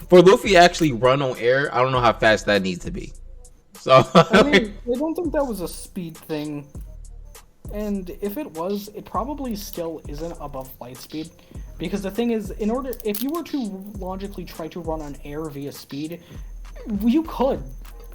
For Luffy to actually run on air, I don't know how fast that needs to be. So I mean, I don't think that was a speed thing. And if it was, it probably still isn't above light speed. Because the thing is, if you were to logically try to run on air via speed, you could.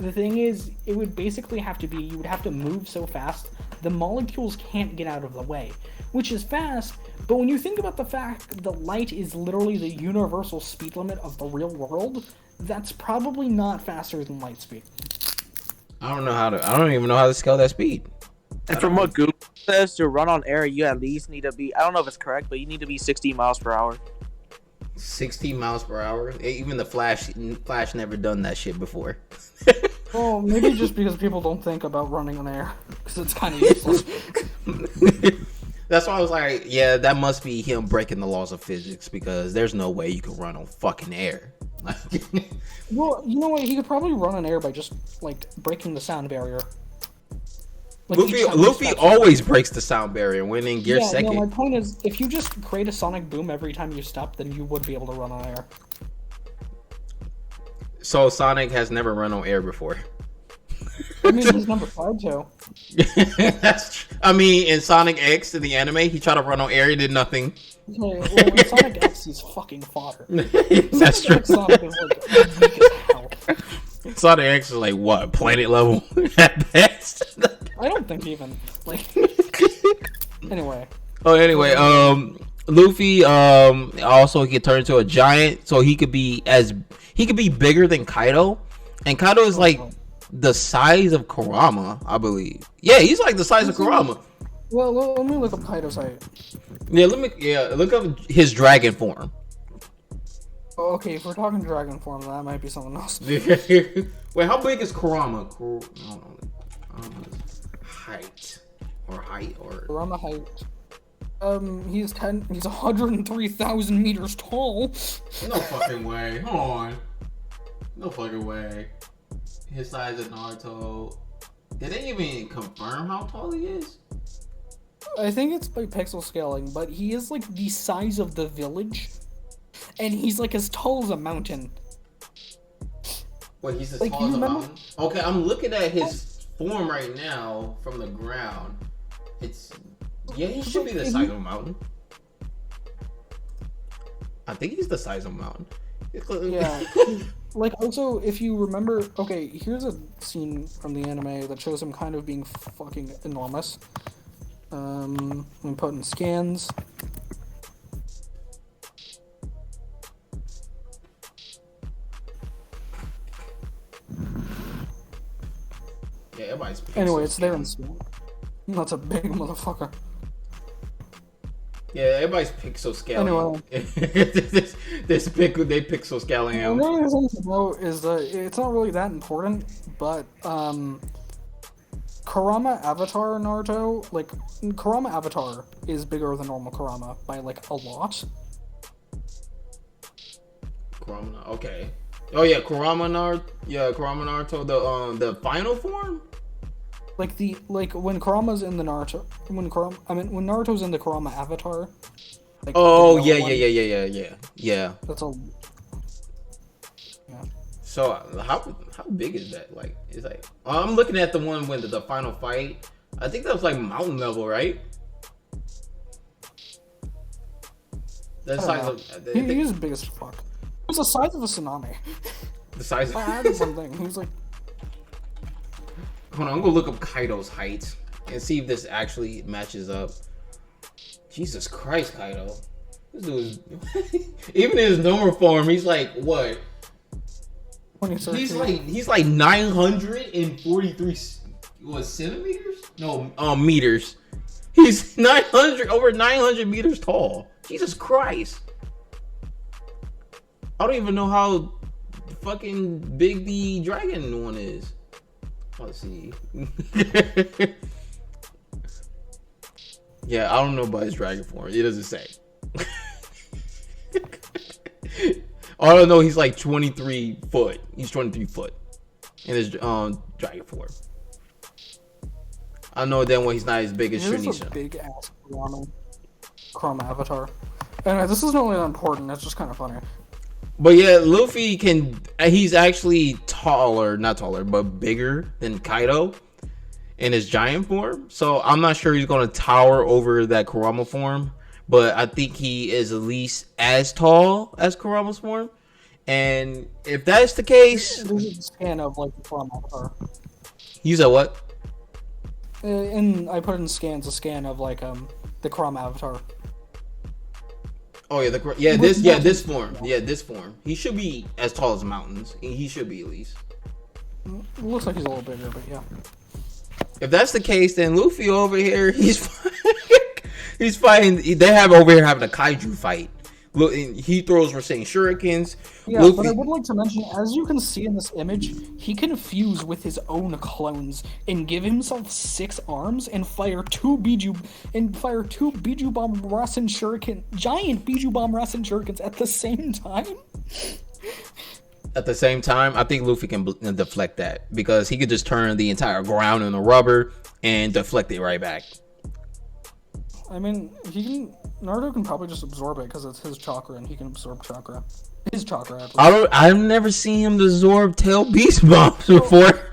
The thing is, it would basically have to be, you would have to move so fast the molecules can't get out of the way, which is fast. But when you think about the fact that light is literally the universal speed limit of the real world, that's probably not faster than light speed. I don't even know how to scale that speed. And from what Google says, to run on air, you at least need to be, I don't know if it's correct, but you need to be 60 miles per hour. 60 miles per hour? Even the Flash never done that shit before. Well, maybe just because people don't think about running on air, because it's kind of useless. That's why I was like, yeah, that must be him breaking the laws of physics, because there's no way you can run on fucking air. Well, you know what? He could probably run on air by just, like, breaking the sound barrier. Like, Luffy always breaks the sound barrier when in Gear Second. No, my point is, if you just create a sonic boom every time you step, then you would be able to run on air. So Sonic has never run on air before. I mean, he's never tried to. I mean, in Sonic X, in the anime, he tried to run on air, he did nothing. Okay, well, in Sonic X, he's fucking fodder. That's true. Sonic is, like, weak as hell. Sonic X is like, what, planet level at best? I don't think even. Like, anyway. Oh, anyway, Luffy, also he could turn into a giant, so he could be bigger than Kaido, and Kaido is like the size of Kurama, I believe. Yeah, he's like the size of Kurama. Well, let me look up Kaido's height. Yeah, look up his dragon form. Oh, okay, if we're talking dragon form, that might be something else. Wait, how big is Kurama? Height or Kurama height. He's 103,000 meters tall. No fucking way. Hold on. No fucking way. His size of Naruto. Did they even confirm how tall he is? I think it's by pixel scaling, but he is like the size of the village, and he's like as tall as a mountain. Wait, he's as tall as a mountain? Okay, I'm looking at his form right now from the ground. He should be the size of a mountain. I think he's the size of a mountain. Yeah. Like, also, if you remember, okay, here's a scene from the anime that shows him kind of being fucking enormous. Let me put in scans. Yeah, everybody's. Anyway, it's there in scan. That's a big motherfucker. Yeah, everybody's pixel scaling. Anyway. They pixel scaling him. The only thing to know is that it's not really that important, but Kurama Avatar Naruto, like, Kurama Avatar is bigger than normal Kurama by, like, a lot. Kurama, okay. Oh yeah, Kurama Naruto, the final form? Like when Kurama's in the Naruto, when Naruto's in the Kurama Avatar. Like, oh yeah. That's a. Yeah. So how big is that? Like, it's like I'm looking at the one with the final fight. I think that was like mountain level, right? The size of he is big as fuck. He's the size of a tsunami. The size of. I added something. He's like. Hold on, I'm gonna look up Kaido's height and see if this actually matches up. Jesus Christ, Kaido. This dude is even in his normal form, he's like what? He's like 943 centimeters? No, meters. He's over 900 meters tall. Jesus Christ. I don't even know how fucking big the dragon one is. Let's see. Yeah, I don't know about his dragon form. It doesn't say. All I know, he's like 23 foot. He's 23 foot in his dragon form. I know then when he's not as big as Shunisha. He's a big ass Kurama Avatar. Anyway, this isn't really that important. It's just kind of funny. But yeah, Luffy he's actually not taller, but bigger than Kaido in his giant form. So I'm not sure he's going to tower over that Kurama form, but I think he is at least as tall as Kurama's form. And if that's the case... There's a scan of, like, the Kurama Avatar. You said what? And I put in scans a scan of like the Crom Avatar. Oh yeah, this form. He should be as tall as mountains. He should be at least. Looks like he's a little bigger, but yeah. If that's the case, then Luffy over here, he's fighting. They have over here having a kaiju fight. Look, he throws saying shurikens. Yeah, Luffy, but I would like to mention, as you can see in this image, he can fuse with his own clones and give himself 6 arms and fire 2 Biju Bomb Rasen Shuriken, giant Biju Bomb Rasen Shurikens at the same time. At the same time, I think Luffy can deflect that because he could just turn the entire ground into rubber and deflect it right back. I mean, Naruto can probably just absorb it because it's his chakra and he can absorb chakra. His chakra. I've never seen him absorb tail beast bombs before.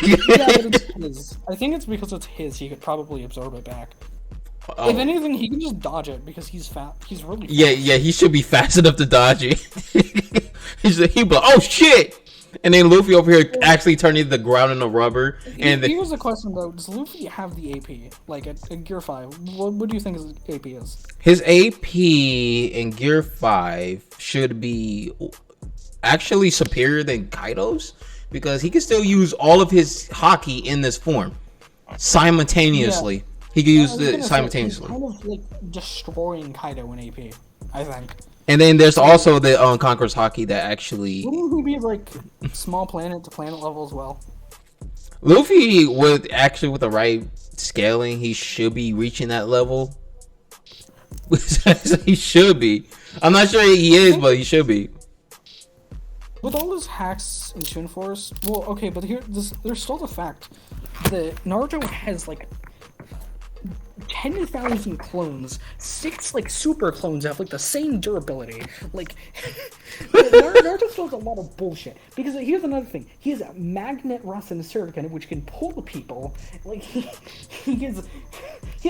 Yeah, but it's his. I think it's because it's his. He could probably absorb it back. If anything, he can just dodge it because he's fat. He's really fast. Yeah, he should be fast enough to dodge it. He'd be like, oh shit! And then Luffy over here actually turning the ground into rubber. And here's a question though: does Luffy have the AP? Like at Gear 5, what do you think his AP is? His AP in Gear 5 should be actually superior than Kaido's because he can still use all of his haki in this form simultaneously. Yeah. He can use it simultaneously. He's kind of like destroying Kaido in AP, I think. And then there's also the Conqueror's Haki that actually... Wouldn't he be like small planet to planet level as well? Luffy with the right scaling, he should be reaching that level. He should be. I'm not sure he is, but he should be. With all those hacks in Toon Force, well, okay, but there's still the fact that Naruto has like 10,000 clones, 6 like super clones have like the same durability. Like Naruto still has a lot of bullshit. Because here's another thing: he has a magnet Rasen Shuriken which can pull people. Like he has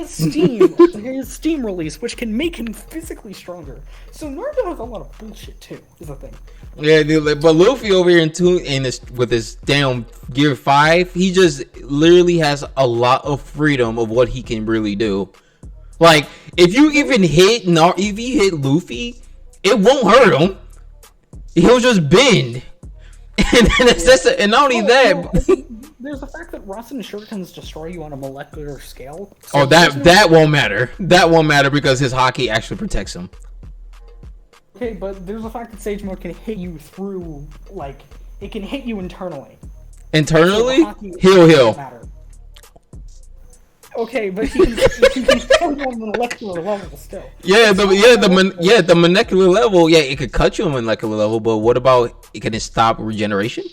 steam, his steam release which can make him physically stronger. So Naruto has a lot of bullshit too. Is the thing. Yeah, dude, but Luffy over here with his damn Gear 5, he just literally has a lot of freedom of what he can really do. Like, if you even hit Luffy, it won't hurt him. He'll just bend. And not only that... There's the fact that Rasen Shurikens destroy you on a molecular scale. So that won't matter. That won't matter because his haki actually protects him. Okay, but there's the fact that Sage Mode can hit you through, like, it can hit you internally. Internally? So heal. Okay, but he can kill you on the molecular level still. The molecular level, yeah, it could cut you on molecular level, but what about, can it stop regeneration?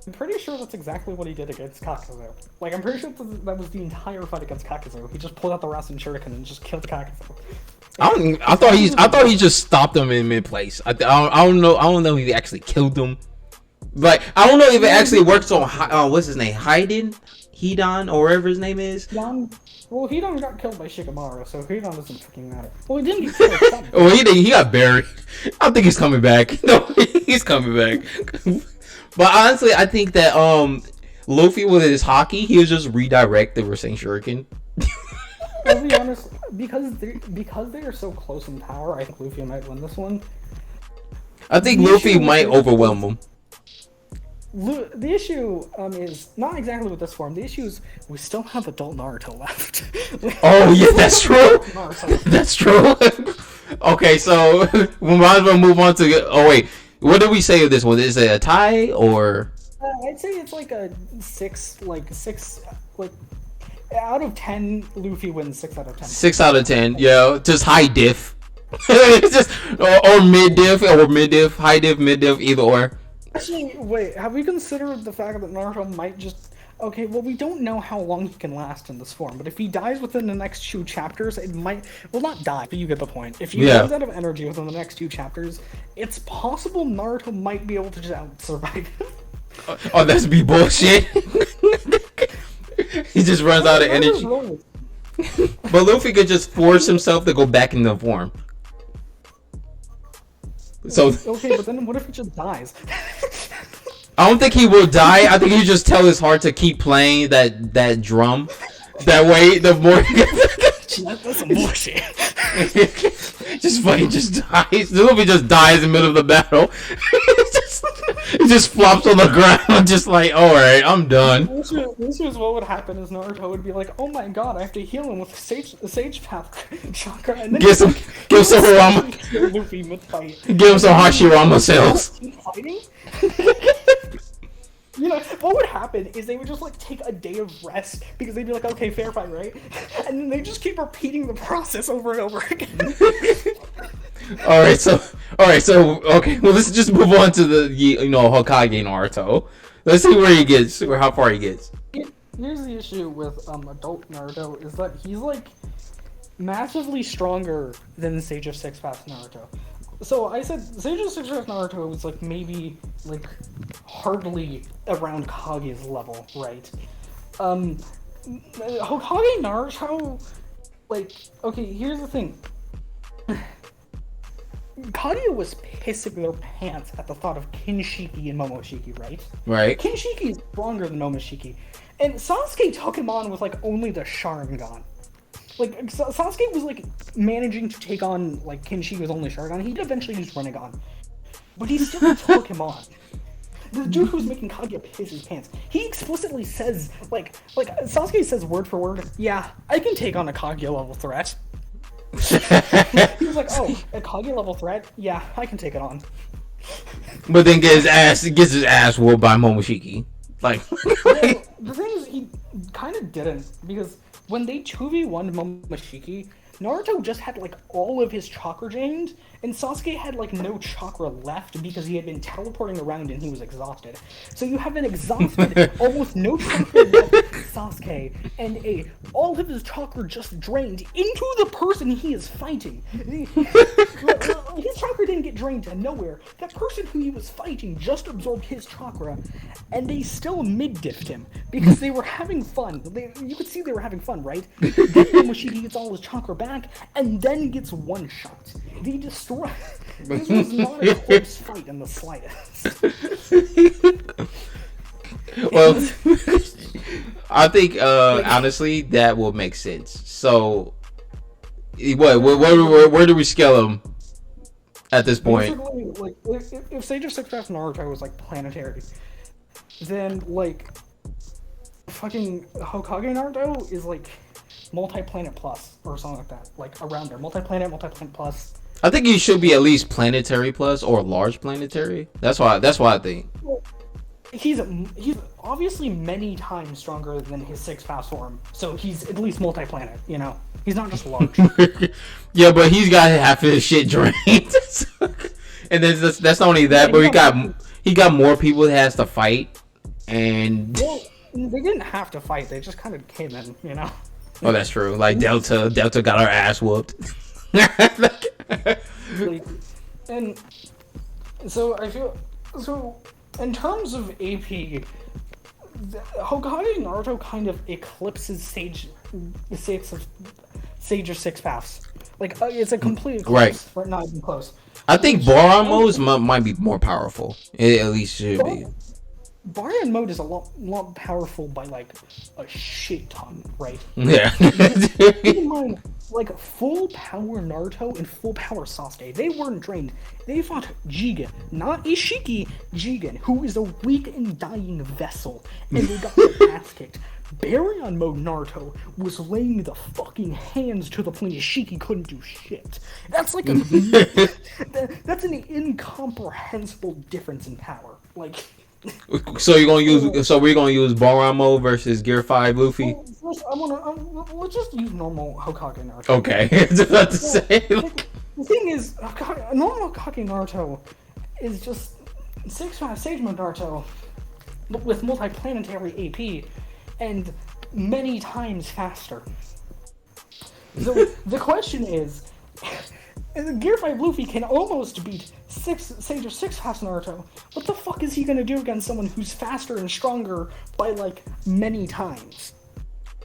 I'm pretty sure that's exactly what he did against Kakuzu. Like, I'm pretty sure that was the entire fight against Kakuzu. He just pulled out the Rasen Shuriken and just killed Kakuzu. I thought he just stopped him in mid place. I don't know if he actually killed him. Like, I don't know if it actually works on what's his name, Hidan, or whatever his name is. Well, Hidan got killed by Shikamaru, so Hidan doesn't freaking matter. Well, he didn't get killed. Well, he got buried. I think he's coming back. No, he's coming back. But honestly, I think that Luffy with his haki, he was just redirect the Rasen Shuriken. I'll be honest, because they are so close in power, I think Luffy might win this one. I think Luffy might overwhelm him. The issue is not exactly with this form. The issue is we still have adult Naruto left. Oh yeah, that's true. That's true. Okay, so we might as well move on to. Oh wait, what did we say of this one? Is it a tie or? I'd say it's like a 6, out of 10. Luffy wins 6 out of 10. 6 out of 10, yeah, just high diff. Just or mid diff, high diff, mid diff, either or. Actually, wait, have we considered the fact that Naruto might just... Okay, well, we don't know how long he can last in this form, but if he dies within the next 2 chapters, it might... Well, not die, but you get the point. If he runs out of energy within the next 2 chapters, it's possible Naruto might be able to just survive him. Oh, that's be bullshit. He just runs out of energy. But Luffy could just force himself to go back into form. So okay, but then what if he just dies? I don't think he will die. I think he just tell his heart to keep playing that drum. That way, the more That's some bullshit. just dies. Luffy just dies in the middle of the battle. He just flops on the ground, just like, all right, I'm done. This is what would happen is Naruto would be like, oh my god, I have to heal him with Sage Path chakra, and then Give some Harama. Luffy mid-fight. Give him some Hashirama cells. Fighting? You know, what would happen is they would just like take a day of rest because they'd be like, okay, fair fight, right? And then they just keep repeating the process over and over again. Alright, so okay, well let's just move on to the Hokage Naruto. Let's see where he gets, or how far he gets. Here's the issue with adult Naruto is that he's like massively stronger than Sage of Six Paths Naruto. So I said Sage of Six Paths Naruto was like maybe like hardly around Kage's level, right? Hokage Naruto, like, okay, here's the thing. Kaguya was pissing their pants at the thought of Kinshiki and Momoshiki, right? Right. Kinshiki is stronger than Momoshiki. And Sasuke took him on with, like, only the Sharingan. Like, Sasuke was, like, managing to take on, like, Kinshiki with only Sharingan. He'd eventually use Rinnegan. But he still took him on. The dude who's making Kaguya piss his pants. He explicitly says, like, Sasuke says word for word, yeah, I can take on a Kaguya level threat. He was like, oh, a Kaguya level threat? Yeah, I can take it on. But then gets his ass whooped by Momoshiki. Like, well, the thing is, he kind of didn't, because when they 2v1'd Momoshiki, Naruto just had like all of his chakra drained, and Sasuke had like no chakra left because he had been teleporting around and he was exhausted. So you have an exhausted, almost no chakra left Sasuke, and all of his chakra just drained into the person he is fighting. His chakra didn't get drained to nowhere. That person who he was fighting just absorbed his chakra, and they still mid-diffed him because they were having fun. You could see they were having fun, right? Then Momoshiki gets all his chakra back, and then gets one shot. They destroy. This was not a close fight in the slightest. Well, I think honestly that will make sense. So, where do we scale him at this point? Basically, like, if Sage of Six Paths Naruto was like planetary, then like fucking Hokage Naruto is like multi-planet plus or something like that, like around there. Multi-planet plus. I think he should be at least planetary plus or large planetary. That's why I think. Well, he's obviously many times stronger than his Six Paths form, so he's at least multi-planet. You know, he's not just large. Yeah, but he's got half of his shit drained. And then that's not only that, but he got more people that has to fight, and well, they didn't have to fight. They just kind of came in, you know. Oh, that's true. Like Delta got our ass whooped. And so I feel in terms of AP, Hokage Naruto kind of eclipses Sage of Six Paths. Like it's a complete eclipse, right? But not even close. I think Boron modes might be more powerful. It at least should be. Baryon mode is a lot powerful by like a shit ton, right? Yeah. Keep in mind, like full power Naruto and full power Sasuke, they weren't drained. They fought Jigen, not Ishiki, Jigen, who is a weak and dying vessel, and they got their ass kicked. Baryon mode Naruto was laying the fucking hands to the point Ishiki couldn't do shit. That's like that's an incomprehensible difference in power. Like. So we're gonna use Boron mode versus Gear 5 Luffy. First, let's just use normal Hokage Naruto. Okay, just about to say. The thing is, normal Hokage Naruto is just Sage Mode Naruto, but with multi-planetary AP and many times faster. So the question is, Gear 5 Luffy can almost beat Sage of Six Paths Naruto. What the fuck is he gonna do against someone who's faster and stronger by like many times?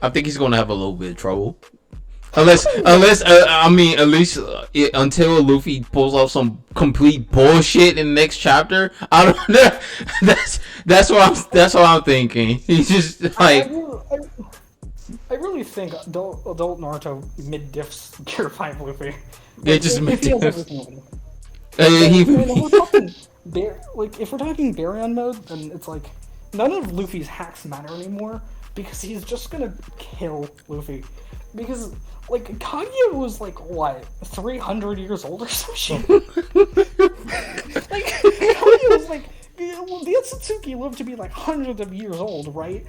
I think he's gonna have a little bit of trouble. I mean, at least until Luffy pulls off some complete bullshit in the next chapter. I don't know. That's what I'm thinking. He's just like. I really think adult Naruto mid diffs Gear 5 Luffy. Yeah, just mid diffs. If we're talking Baryon mode, then it's like none of Luffy's hacks matter anymore because he's just gonna kill Luffy. Because like Kaguya was like what 300 years old or some shit. Like Kaguya was like the Otsutsuki lived to be like hundreds of years old, right?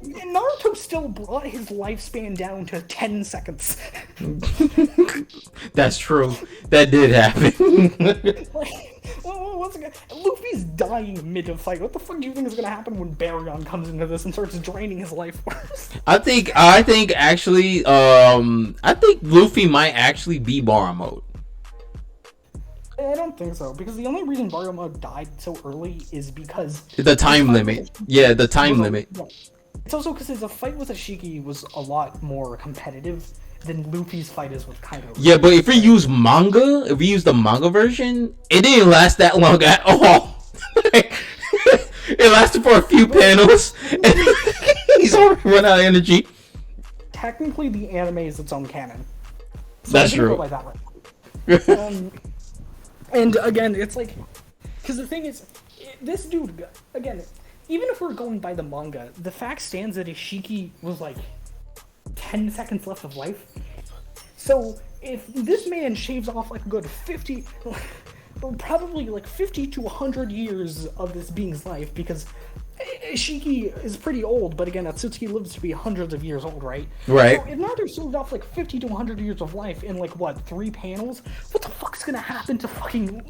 Naruto still brought his lifespan down to 10 seconds. That's true. That did happen. Once again, Luffy's dying mid of fight. What the fuck do you think is gonna happen when Baryon comes into this and starts draining his life force? I think actually, I think Luffy might actually be Baryon mode. I don't think so, because the only reason Baryon mode died so early is because the time limit. Yeah, the time limit. Yeah. It's also because the fight with Ashiki was a lot more competitive than Luffy's fight is with Kaido. Yeah, but if we use the manga version, it didn't last that long at all. It lasted for a few panels, and he's already run out of energy. Technically, the anime is its own canon. So that's true. Go by that way. And again, it's like, because the thing is, this dude, again, even if we're going by the manga, the fact stands that Ishiki was like 10 seconds left of life. So if this man shaves off like a good 50, probably like 50 to 100 years of this being's life, because Ishiki is pretty old, but again, Otsutsuki lives to be hundreds of years old, right? Right. So if Naruto shaved off like 50 to 100 years of life in like, what, 3 panels? What the fuck's gonna happen to fucking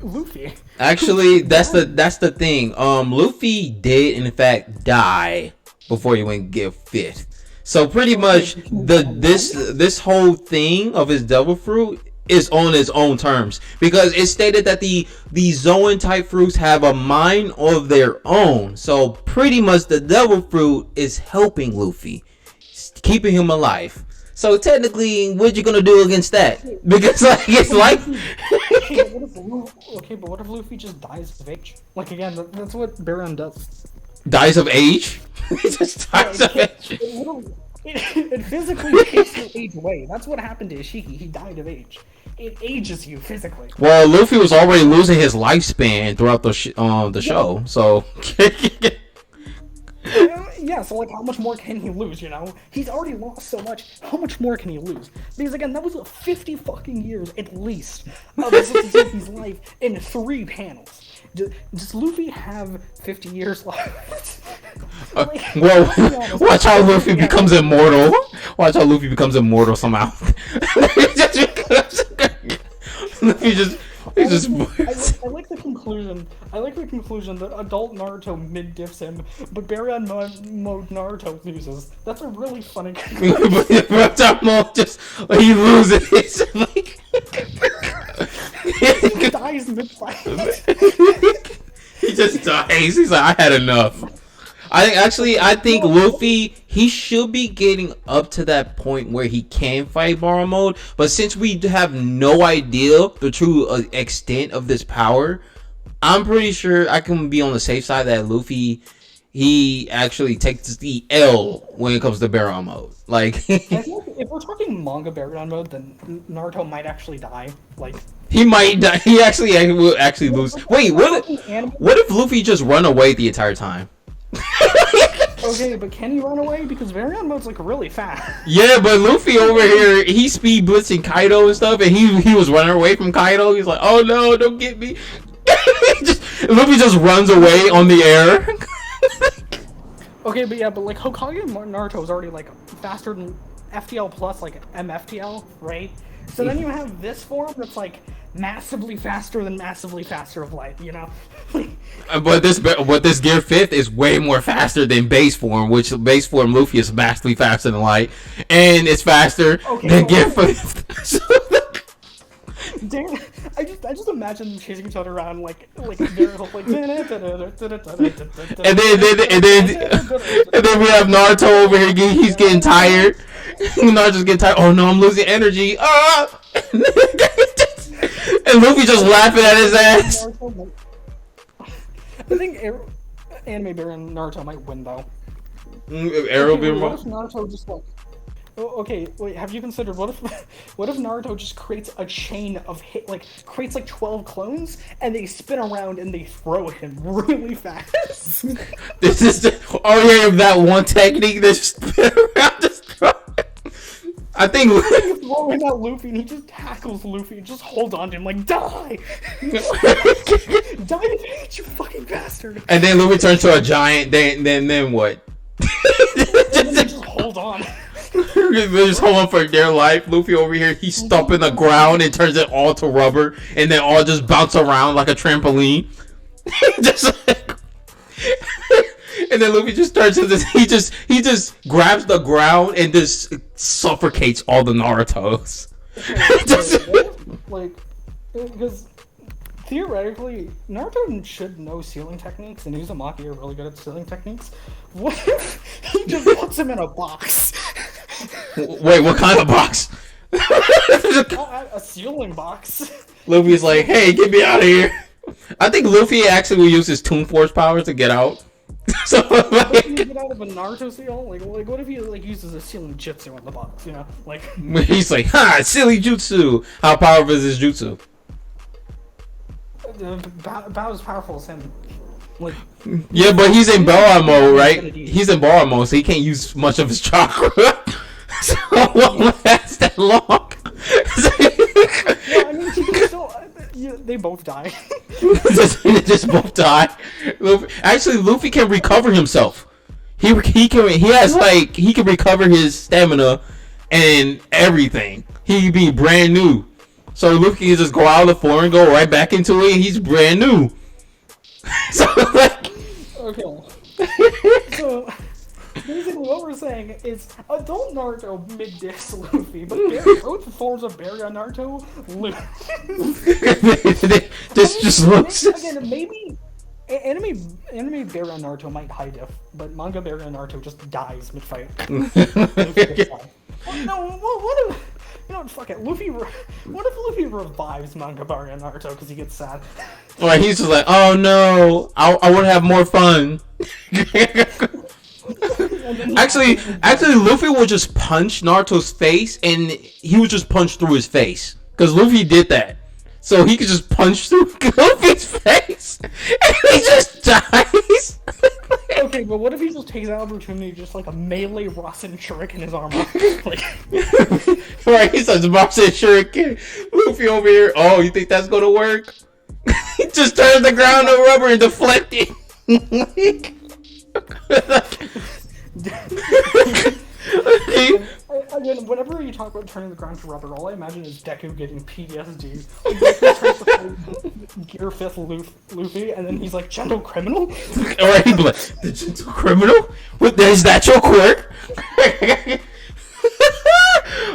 Luffy? Actually, that's the thing. Luffy did in fact die before he went get fifth. So pretty much this whole thing of his devil fruit is on its own terms, because it stated that the Zoan type fruits have a mind of their own. So pretty much the devil fruit is helping Luffy, keeping him alive. So technically, what you gonna do against that? Because like it's like okay, but what if Luffy just dies of age? Like again, that's what Baryon does. Dies of age? He just dies of age. It physically takes your age away. That's what happened to Ishiki. He died of age. It ages you physically. Well, Luffy was already losing his lifespan throughout the show, so. Yeah, so like, how much more can he lose? You know, he's already lost so much. How much more can he lose? Because again, that was 50 fucking years at least of his life in 3 panels. Does Luffy have 50 years left? Well, watch how Luffy becomes immortal. Watch how Luffy becomes immortal somehow. Luffy just. I like the conclusion. I like the conclusion that adult Naruto mid diffs him, but Baryon mode Naruto loses. That's a really funny conclusion. But mode just he loses. Like he dies mid fight. He just dies. He's like, I had enough. I think Luffy, he should be getting up to that point where he can fight Baryon mode, but since we have no idea the true extent of this power, I'm pretty sure I can be on the safe side that Luffy, he actually takes the L when it comes to Baryon mode. Like, I think if we're talking manga Baryon mode, then Naruto might actually die. Like, he might die. He will actually lose. Wait, what if Luffy just run away the entire time? Okay, but can he run away? Because Baryon mode's like really fast. Yeah, but Luffy over here, he's speed blitzing Kaido and stuff, and he was running away from Kaido. He's like, oh no, don't get me. Luffy just runs away on the air. Okay, but like Hokage Naruto is already like faster than FTL plus like MFTL, right? So then you have this form that's like massively faster of light, you know? But this Gear 5th is way more faster than base form, which base form Luffy is massively faster than light, and it's faster than Gear 5th. Damn, I just imagine them chasing each other around like they're like and then we have Naruto over here. He's getting tired. Naruto's getting tired. Oh no, I'm losing energy. Ah! And Luffy just laughing at his ass. I think Anime Bear and Naruto might win though. Arrow being what if Naruto just like? Okay, wait. Have you considered what if Naruto just creates a chain of creates like 12 clones and they spin around and they throw him really fast? This is that one technique that spin around just throw. I think throwing out Luffy and he just tackles Luffy and just hold on to him like die, die, you fucking bastard. And then Luffy turns to a giant. Then what? And they just hold on. They just hold on for their life. Luffy over here, he's stomping the ground and turns it all to rubber, and then all just bounce around like a trampoline. Just like, and then Luffy just turns to this. He just grabs the ground and just suffocates all the Narutos. Because theoretically, Naruto should know sealing techniques, and Uzumaki are really good at sealing techniques. What if he just puts him in a box? Wait, what kind of box? A sealing box. Luffy's like, hey, get me out of here. I think Luffy actually will use his Toon Force powers to get out. So, what if you get out of a Naruto seal? Like, what if he uses a sealing jutsu in the box? You know, like he's like, ha, silly jutsu. How powerful is his jutsu? About as powerful as him. Like, yeah, but he's in Boa mode, right? He's in Boa mode, so he can't use much of his chakra. So it won't last that long. I mean, they both die. just both die. Actually, Luffy can recover himself. He can recover his stamina and everything. He can be brand new. So Luffy can just go out of the floor and go right back into it. He's brand new. So like, okay. So basically, what we're saying is adult Naruto mid-diss Luffy, but both forms of Barry on Naruto lose. This just looks. Again, maybe anime Barry on Naruto might high diff, but manga Barry on Naruto just dies mid-fight. No, what if? You know what, fuck it. What if Luffy revives manga Barry on Naruto because he gets sad? Right, he's just like, oh no, I want to have more fun. Actually, Luffy would just punch Naruto's face, and he would just punch through his face. Because Luffy did that. So he could just punch through Luffy's face, and he just dies. Okay, but what if he just takes that opportunity just like a melee Rasen Shuriken in his armor? Like... Right, he says Rasen Shuriken. Luffy over here, oh, you think that's gonna work? He just turns the ground to rubber and deflect it. Again, whenever you talk about turning the ground to rubber, all I imagine is Deku getting PTSD. Like, Deku tries to fight Gear 5th Luffy, and then he's like, gentle criminal? Alright, he'd be like, the gentle criminal? Is that your quirk?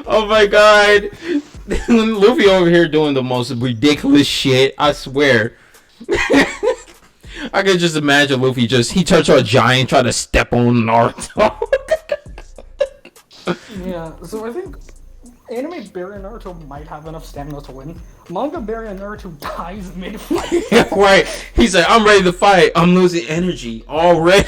Oh my god. Luffy over here doing the most ridiculous shit, I swear. I can just imagine Luffy he turns to a giant trying to step on Naruto. Yeah, so I think anime Barry and Naruto might have enough stamina to win. Manga Barry and Naruto dies mid-fight. Right. He's like, I'm ready to fight. I'm losing energy already.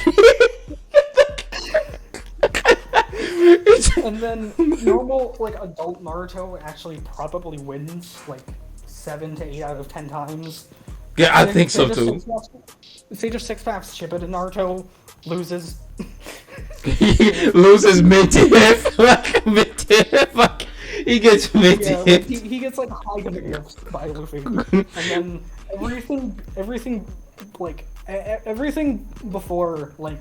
And then normal, like, adult Naruto actually probably wins, like, 7 to 8 out of 10 times. Yeah, I think so too. Sage of Six Paths Shippuden Naruto loses. He loses mid-diff. Like, mid-diff. Like, he gets mid-diff. Yeah, like, he gets, like, high diffs by Luffy. And then everything, like, everything before, like,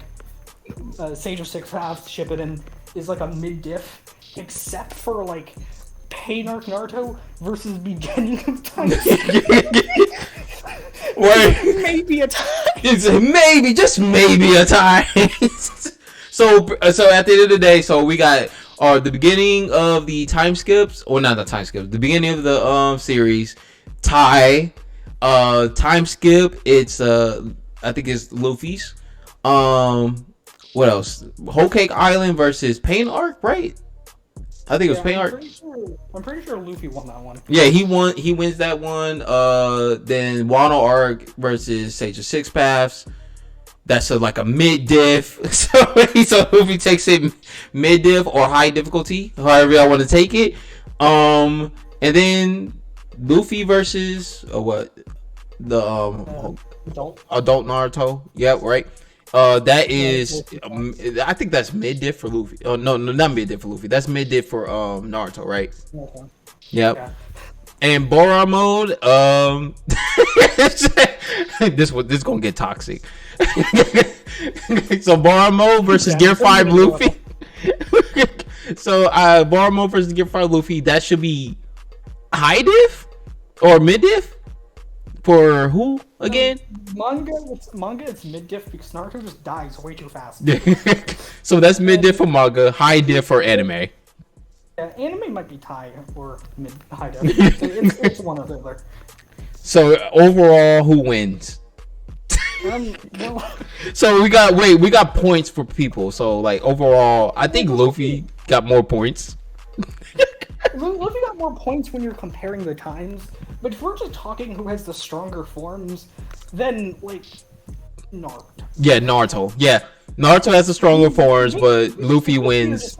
Sage of Six Paths Shippuden is, like, a mid-diff, except for, like, Pain Arc Naruto versus Beginning of Time. Maybe a tie. It's maybe, just maybe a tie. So at the end of the day, so we got the beginning of the time skips, or not the time skips, the beginning of the series, tie, time skip. It's I think it's Luffy's. What else? Hokey Island versus Pain Arc, right? I think it was Yeah, paint I'm art. pretty sure Luffy won that one. Yeah, he won. He wins that one. Then Wano Arc versus Sage of Six Paths. That's like a mid diff. So Luffy takes it mid diff or high difficulty, however y'all want to take it. And then Luffy versus what the adult Naruto. Yep, right. That is, I think that's mid diff for Luffy. Oh no, not mid diff for Luffy. That's mid diff for Naruto, right? Okay. Yep. Yeah. And Boron mode, this gonna get toxic. So Boron mode versus Gear 5 Luffy. So Boron mode versus Gear 5 Luffy, that should be high diff or mid diff for who again? Manga, it's mid diff because Naruto just dies way too fast. So that's mid diff for manga, high diff for anime. Yeah, anime might be high or mid high diff. It's one or the other. So overall, who wins? Well, So we got points for people. So like overall, I think Luffy got more points. Luffy got more points when you're comparing the times, but if we're just talking who has the stronger forms, then like Naruto. Yeah, Naruto. Yeah, Naruto has the stronger forms, but Luffy wins.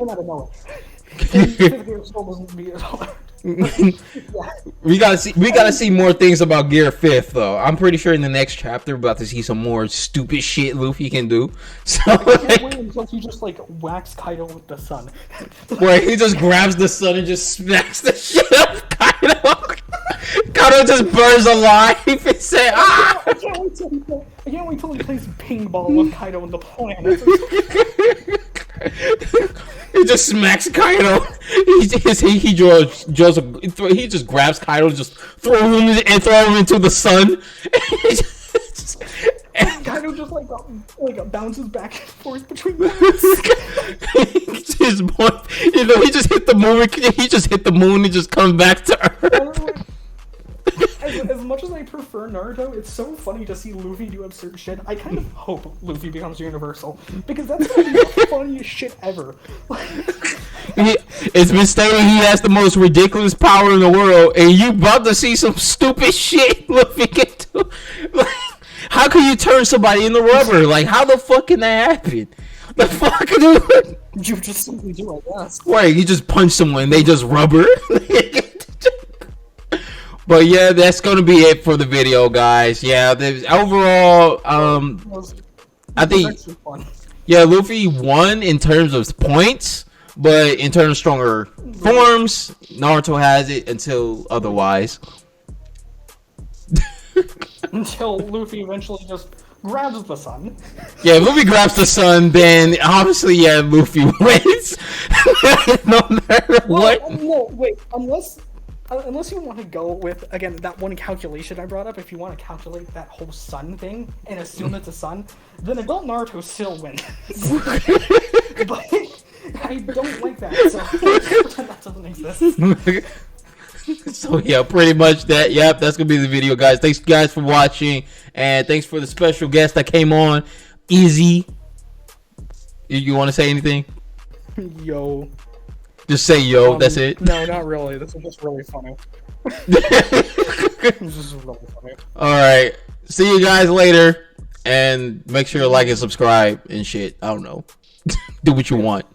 We gotta see more things about Gear 5th though. I'm pretty sure in the next chapter we're about to see some more stupid shit Luffy can do. So I can't wait until he just like whacks Kaido with the sun. where he just grabs the sun and just smacks the shit out of Kaido. Kaido just burns alive and say, ah! I can't wait till he plays ping ball with Kaido in the planet. He just smacks Kaido. He just grabs Kaido and just throw him into the sun. Kaido just like bounces back and forth between them. His boy, he just hit the moon. He just hit the moon and just comes back to Earth. As much as I prefer Naruto, it's so funny to see Luffy do absurd shit. I kind of hope Luffy becomes universal, because that's gonna be the funniest shit ever. It's been stated he has the most ridiculous power in the world, and you about to see some stupid shit Luffy can do. Like, how can you turn somebody into rubber? Like, how the fuck can that happen? The fuck, dude? You just simply do, I guess. Wait, you just punch someone and they just rubber? But yeah, that's gonna be it for the video, guys. Yeah, overall, I think, yeah, Luffy won in terms of points, but in terms of stronger forms, Naruto has it until otherwise. Until Luffy eventually just grabs the sun. Yeah, if Luffy grabs the sun, then obviously, yeah, Luffy wins. No matter what. No, wait, unless you want to go with, again, that one calculation I brought up, if you want to calculate that whole sun thing and assume it's a sun, then adult Naruto still wins. But I don't like that, so pretend that doesn't exist. So yeah, pretty much that. Yep, that's gonna be the video, guys. Thanks guys for watching, and thanks for the special guest that came on. Easy. You want to say anything? Yo. Just say yo. That's it. No, not really. This is just really funny. This is really funny. All right. See you guys later, and make sure to like and subscribe and shit. I don't know. Do what you want.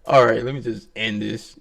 All right. Let me just end this.